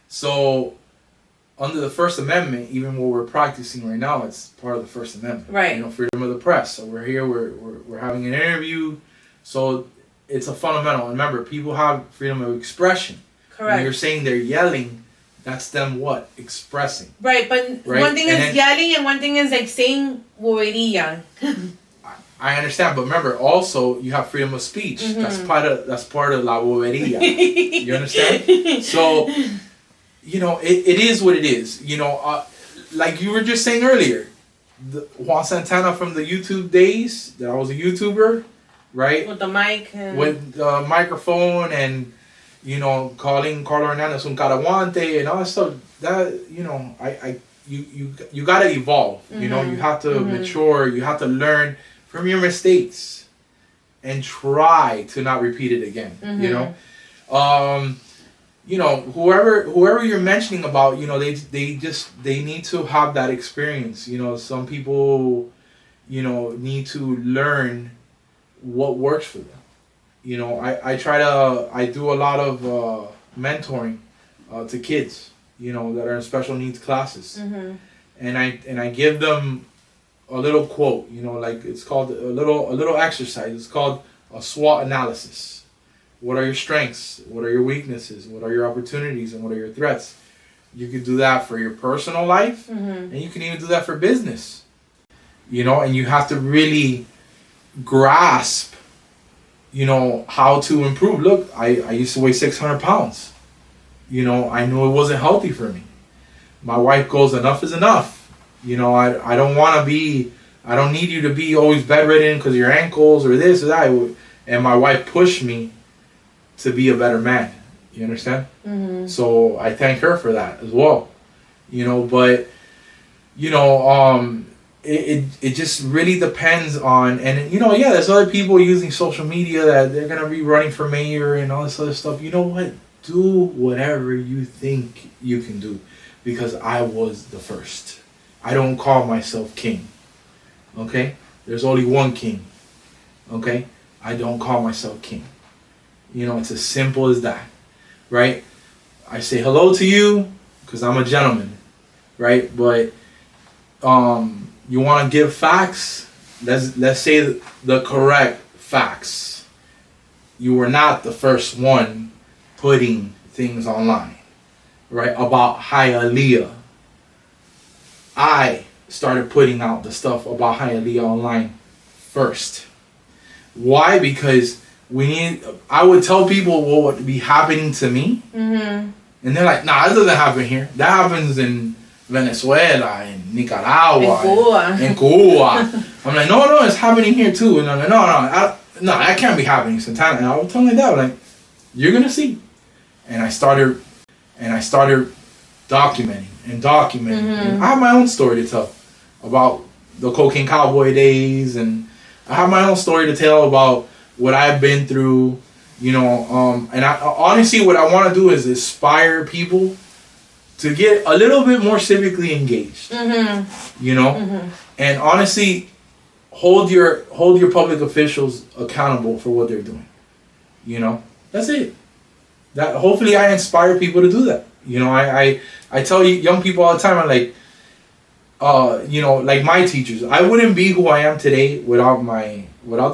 Speaker 3: So under the First Amendment, even what we're practicing right now, it's part of the First Amendment.
Speaker 2: Right.
Speaker 3: You know, freedom of the press. So we're here, we're having an interview. So it's a fundamental. And remember, people have freedom of expression.
Speaker 2: Correct.
Speaker 3: When you're saying they're yelling, that's them what? Expressing.
Speaker 2: Right, but
Speaker 3: Right?
Speaker 2: one thing
Speaker 3: And
Speaker 2: is
Speaker 3: then-
Speaker 2: yelling and one thing is like saying bobería.
Speaker 3: I understand, but remember, also you have freedom of speech.
Speaker 2: Mm-hmm.
Speaker 3: That's part of la bobería. You understand? So, you know, it is what it is. You know, like you were just saying earlier, Juan Santana from the YouTube days, that I was a YouTuber, right?
Speaker 2: With the mic. And...
Speaker 3: With the microphone and, you know, calling Carlo Hernandez un caraguante and all that stuff. That, you know, you gotta evolve. Mm-hmm. You know, you have to mature. You have to learn from your mistakes and try to not repeat it again. Mm-hmm. You know, whoever you're mentioning about, you know, they need to have that experience. You know, some people, you know, need to learn what works for them. You know, I do a lot of mentoring to kids, you know, that are in special needs classes. Mm-hmm. And I give them a little quote, you know, like it's called a little exercise. It's called a SWOT analysis. What are your strengths? What are your weaknesses? What are your opportunities? And what are your threats? You could do that for your personal life, and you can even do that for business. You know, and you have to really grasp, you know, how to improve. Look, I used to weigh 600 pounds. You know, I knew it wasn't healthy for me. My wife goes, enough is enough. You know, I don't need you to be always bedridden because of your ankles or this or that. And my wife pushed me to be a better man. You understand? Mm-hmm. So I thank her for that as well. You know, but, you know, it just really depends on, and, you know, yeah, there's other people using social media that they're going to be running for mayor and all this other stuff. You know what? Do whatever you think you can do, because I was the first. I don't call myself king, okay? There's only one king, okay? I don't call myself king. You know, it's as simple as that, right? I say hello to you because I'm a gentleman, right? But you want to give facts? Let's say the correct facts. You were not the first one putting things online, right? About Hialeah. I started putting out the stuff about Hialeah online first. Why? Because I would tell people what would be happening to me. Mm-hmm. And they're like, nah, it doesn't happen here. That happens in Venezuela, in Nicaragua, in Cuba. I'm like, no, it's happening here too. And I'm like, no, that can't be happening, Santana. And I would tell them that, like, you're gonna see. And I started documenting. Mm-hmm. And I have my own story to tell about the cocaine cowboy days, and I have my own story to tell about what I've been through, you know. And I honestly, what I want to do is inspire people to get a little bit more civically engaged, you know, and honestly, hold your public officials accountable for what they're doing. You know, that's it. That hopefully I inspire people to do that. You know, I tell young people all the time, I'm like, you know, like my teachers, I wouldn't be who I am today without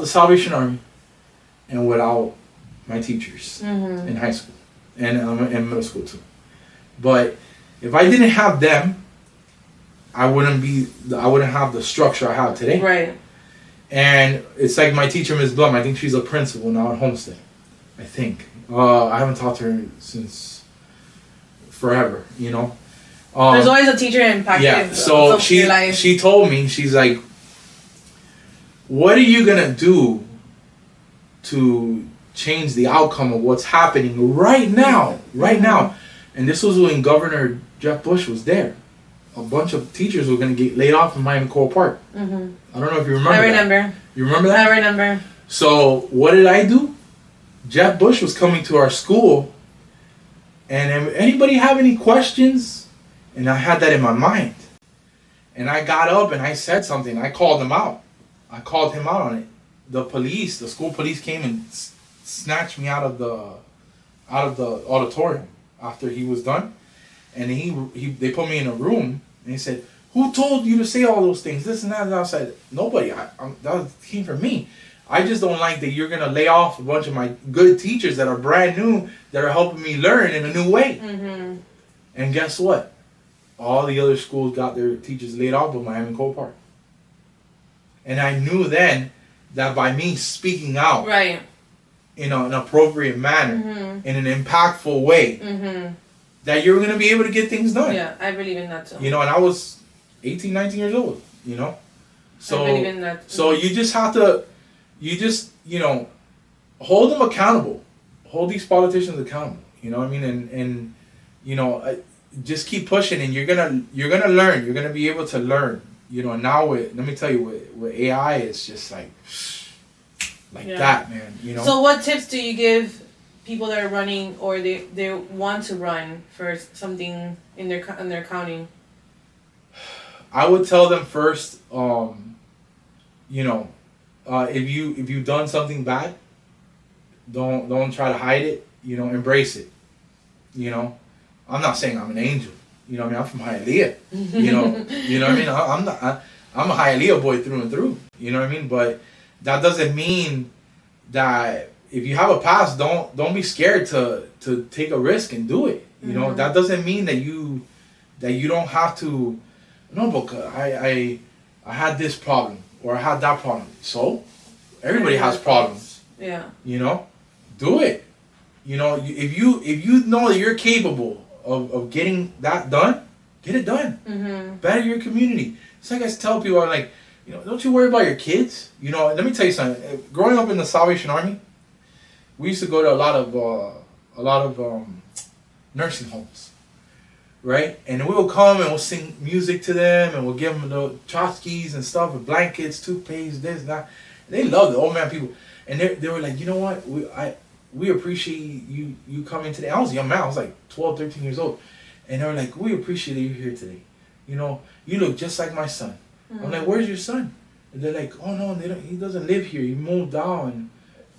Speaker 3: the Salvation Army and without my teachers in high school and in middle school too. But if I didn't have them, I wouldn't have the structure I have today. Right. And it's like my teacher, Ms. Blum, I think she's a principal now at Homestead. I think. I haven't talked to her since forever, you know.
Speaker 2: There's always a teacher impacted.
Speaker 3: Yeah, so she told me, she's like, what are you going to do to change the outcome of what's happening right now? Right now. And this was when Governor Jeff Bush was there. A bunch of teachers were going to get laid off in Miami Coral Park. I don't know if you remember. I remember. That. You remember that?
Speaker 2: I remember.
Speaker 3: So what did I do? Jeff Bush was coming to our school, and if anybody have any questions, and I had that in my mind, and I got up and I said something. I called him out. I called him out on it. The school police came and snatched me out of the auditorium after he was done. And they put me in a room, and he said, "Who told you to say all those things? This and that." And I said, "Nobody. That came from me. I just don't like that you're gonna lay off a bunch of my good teachers that are brand new, that are helping me learn in a new way."
Speaker 2: Mm-hmm.
Speaker 3: And guess what? All the other schools got their teachers laid off, but Miami Cole Park. And I knew then that by me speaking out,
Speaker 2: right,
Speaker 3: in an appropriate manner,
Speaker 2: mm-hmm.
Speaker 3: in an impactful way,
Speaker 2: mm-hmm.
Speaker 3: that you're gonna be able to get things done.
Speaker 2: Yeah, I believe in that too.
Speaker 3: You know, and I was 18, 19 years old. You know, so
Speaker 2: I believe in that.
Speaker 3: So you just have to, hold them accountable, hold these politicians accountable. You know what I mean? And just keep pushing, and you're gonna learn. You're gonna be able to learn. You know, now let me tell you, with AI, it's just like that, man. You know.
Speaker 2: So, what tips do you give people that are running, or they want to run for something in their county?
Speaker 3: I would tell them first, if you've done something bad, don't try to hide it. You know, embrace it. You know, I'm not saying I'm an angel. You know what I mean? I'm from Hialeah. You know what I mean? I'm a Hialeah boy through and through. You know what I mean? But that doesn't mean that if you have a past, don't be scared to take a risk and do it. You know,
Speaker 2: Mm-hmm.
Speaker 3: that doesn't mean that you don't have to. No, but I had this problem or I had that problem. So everybody has problems.
Speaker 2: Yeah.
Speaker 3: You know, do it. You know, if you know that you're capable of getting that done, get it done.
Speaker 2: Mm-hmm.
Speaker 3: Better your community. It's like I tell people, I'm like, don't you worry about your kids. You know, let me tell you something. Growing up in the Salvation Army, we used to go to a lot of nursing homes, right? And we will come and we'll sing music to them, and we'll give them the tchotchkes and stuff, and blankets, toothpaste, this and that. And they love the old man people, and they were like, you know what, we appreciate you coming today. I was a young man. I was like 12, 13 years old. And they were like, we appreciate you here today. You know, you look just like my son. Mm-hmm. I'm like, where's your son? And they're like, oh, no, he doesn't live here. He moved out.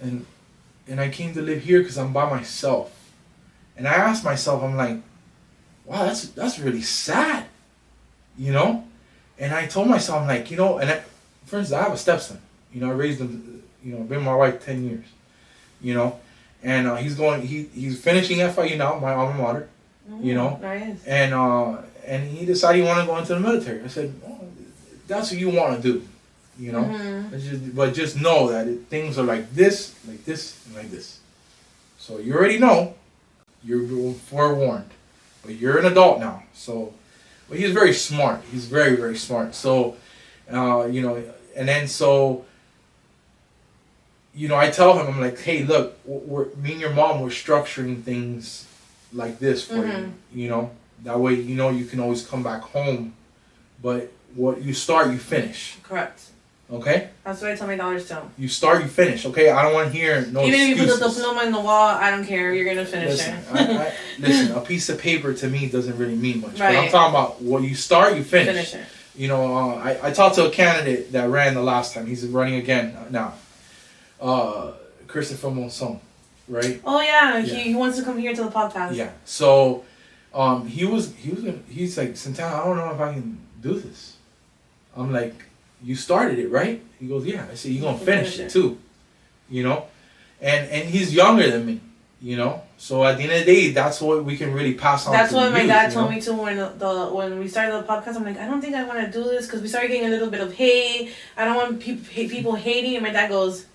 Speaker 3: And I came to live here because I'm by myself. And I asked myself, I'm like, wow, that's really sad. You know? And I told myself, I'm like, for instance, I have a stepson. You know, I raised him, I've been with my wife 10 years. You know? And he's finishing FIU now, my alma mater,
Speaker 2: Nice.
Speaker 3: And he decided he wanted to go into the military. I said, that's what you want to do,
Speaker 2: Mm-hmm.
Speaker 3: But just know that things are like this, and like this. So you already know, you're forewarned. But you're an adult now, so. But he's very smart. He's very, very smart. So, and then so. I tell him, I'm like, hey, look, me and your mom, we're structuring things like this for
Speaker 2: Mm-hmm.
Speaker 3: you. That way, you can always come back home. But what you start, you finish.
Speaker 2: Correct.
Speaker 3: Okay?
Speaker 2: That's what I tell my daughters too.
Speaker 3: You start, you finish. Okay? I don't want to hear no
Speaker 2: Even
Speaker 3: excuses.
Speaker 2: if you put the diploma in the wall, I don't care. You're going to finish it.
Speaker 3: Listen, a piece of paper to me doesn't really mean much.
Speaker 2: Right.
Speaker 3: But I'm talking about what you start, you finish.
Speaker 2: Finish it.
Speaker 3: I talked to a candidate that ran the last time. He's running again now. Christopher Monson, right?
Speaker 2: Oh yeah, he wants to come here to the podcast.
Speaker 3: Yeah. So, he's like, Santana, I don't know if I can do this. I'm like, you started it, right? He goes, yeah. I said, you're gonna finish it too, and he's younger than me, So at the end of the day, that's what we can really pass on.
Speaker 2: That's
Speaker 3: to
Speaker 2: what
Speaker 3: the
Speaker 2: my
Speaker 3: youth,
Speaker 2: dad told me too when we started the podcast. I'm like, I don't think I want to do this because we started getting a little bit of hate. I don't want people hating. And my dad goes,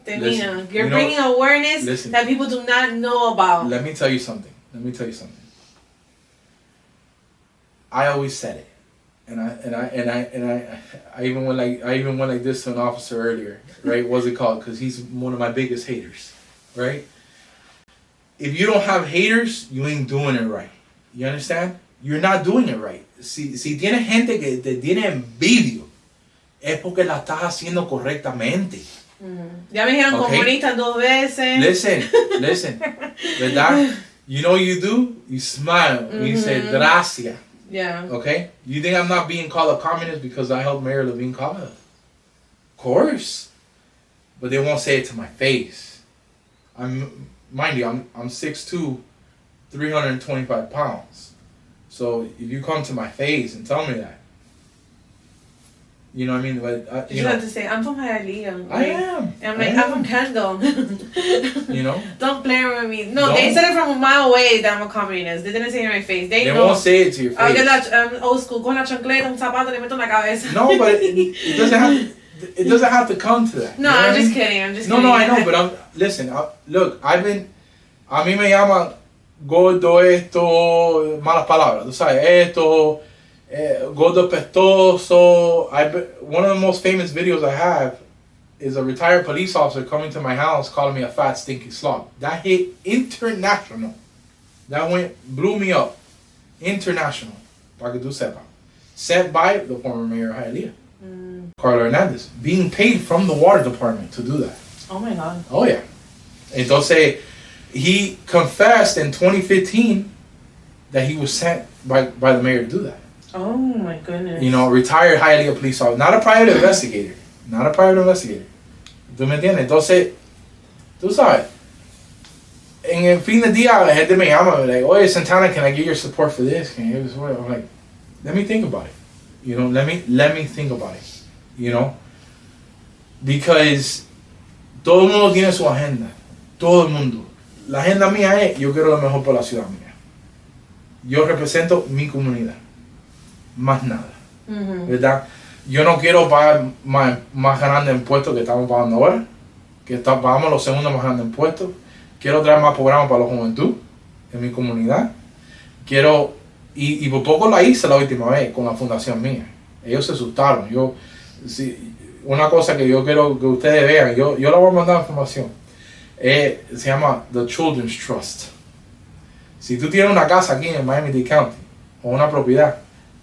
Speaker 3: Listen,
Speaker 2: you're bringing awareness that people do not know about.
Speaker 3: Let me tell you something. I always said it, and I even went like this to an officer earlier, right? What's it called? Because he's one of my biggest haters, right? If you don't have haters, you ain't doing it right. You understand? You're not doing it right. Si tienes gente que te tiene envidia, es porque la estás haciendo correctamente.
Speaker 2: Ya me dijeron comunista 2 veces.
Speaker 3: Listen, ¿verdad? You know what you do? You smile. And you say, gracias.
Speaker 2: Yeah.
Speaker 3: Okay? You think I'm not being called a communist because I helped Mayor Levine Cava? Of course. But they won't say it to my face. Mind you, I'm 6'2", 325 pounds. So if you come to my face and tell me that, you know what I mean? But,
Speaker 2: you have to say, I'm from Hialeah.
Speaker 3: I am.
Speaker 2: And I'm like, I'm from Kendall.
Speaker 3: You know?
Speaker 2: Don't play with me. No, they said it from a mile away that I'm a communist. They didn't say it in my face. They know.
Speaker 3: Won't say it to your face.
Speaker 2: I'll get that old school. Con la chancleta, un zapato, le meto en la cabeza.
Speaker 3: No, but it doesn't have. It doesn't have to come to that.
Speaker 2: No,
Speaker 3: you know
Speaker 2: I'm just kidding. I'm just kidding.
Speaker 3: No, I know, but listen. Look, a mí me llaman gordo esto, malas palabras. Tú sabes, esto, gordo pestoso. One of the most famous videos I have is a retired police officer coming to my house calling me a fat, stinky slob. That hit international. That blew me up. International. Para que tú sepas. Sent by the former mayor of Hialeah. Carlos Hernandez, being paid from the water department to do that.
Speaker 2: Oh my God.
Speaker 3: Oh yeah. Entonces, he confessed in 2015 that he was sent by the mayor to do that.
Speaker 2: Oh my goodness.
Speaker 3: You know, retired Hialeah police officer, not a private investigator. Not a private investigator. ¿Tú me entiendes? Entonces, tú sabes, en el fin del día, la gente me llama, like, oye, Santana, can I get your support for this? Can you give support? I'm like, let me think about it. You know, let me think about it. You know, because todo el mundo tiene su agenda. Todo el mundo. La agenda mía es, yo quiero lo mejor para la ciudad mía. Yo represento mi comunidad. Más nada. ¿Verdad? Yo no quiero pagar más grandes impuestos que estamos pagando ahora. Que pagamos los segundos más grandes impuestos. Quiero traer más programas para la juventud en mi comunidad. Quiero, y por poco la hice la última vez con la fundación mía. Ellos se asustaron. Una cosa que yo quiero que ustedes vean, yo les voy a mandar información. Se llama The Children's Trust. Si tú tienes una casa aquí en Miami-Dade County o una propiedad,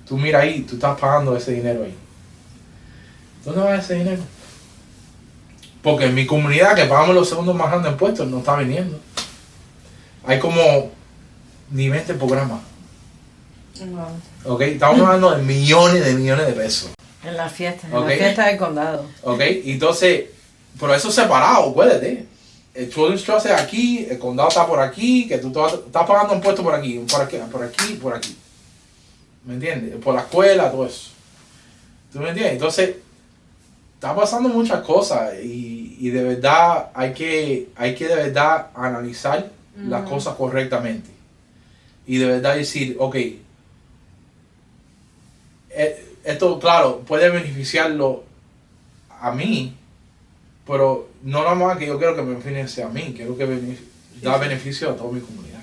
Speaker 3: tú mira ahí, tú estás pagando ese dinero ahí. ¿Dónde va ese dinero? Porque en mi comunidad, que pagamos los segundos más grandes impuestos, no está viniendo. Hay como ni 20 programas. Wow. Okay, estamos hablando de millones de pesos.
Speaker 4: En la fiesta del condado.
Speaker 3: Ok, entonces, pero eso es separado, acuérdate. El Children's Trust es aquí, el condado está por aquí, que tú estás pagando impuestos por aquí, por aquí. ¿Me entiendes? Por la escuela, todo eso. ¿Tú me entiendes? Entonces, está pasando muchas cosas y de verdad hay que de verdad analizar las cosas correctamente. Y de verdad decir, ok, esto, claro, puede beneficiarlo a mí, pero no nada más que yo quiero que me beneficie a mí, quiero que da beneficio a toda mi comunidad.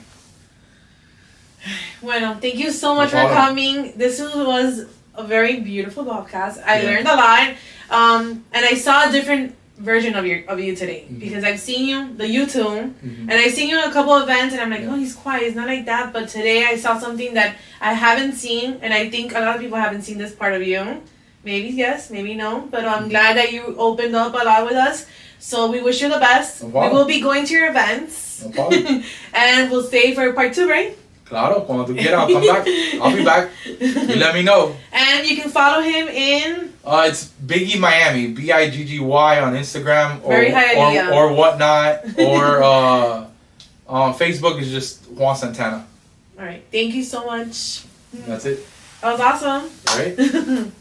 Speaker 2: Bueno, thank you so much for coming. This was a very beautiful podcast. I learned a lot, and I saw a different version of you today because I've seen you, the YouTube, and I've seen you in a couple of events, and I'm like, oh, he's quiet, he's not like that. But today I saw something that I haven't seen, and I think a lot of people haven't seen this part of you. Maybe yes, maybe no, but I'm glad that you opened up a lot with us. So we wish you the best. We will be going to your events, and we'll stay for part 2, right?
Speaker 3: Claro, cuando tú quieras, I'll come back. I'll be back. You let me know.
Speaker 2: And you can follow him in...
Speaker 3: It's Biggie Miami, Biggy on Instagram or whatnot, or Facebook is just Juan Santana.
Speaker 2: All right, thank you so much.
Speaker 3: That's it.
Speaker 2: That was awesome.
Speaker 3: All right.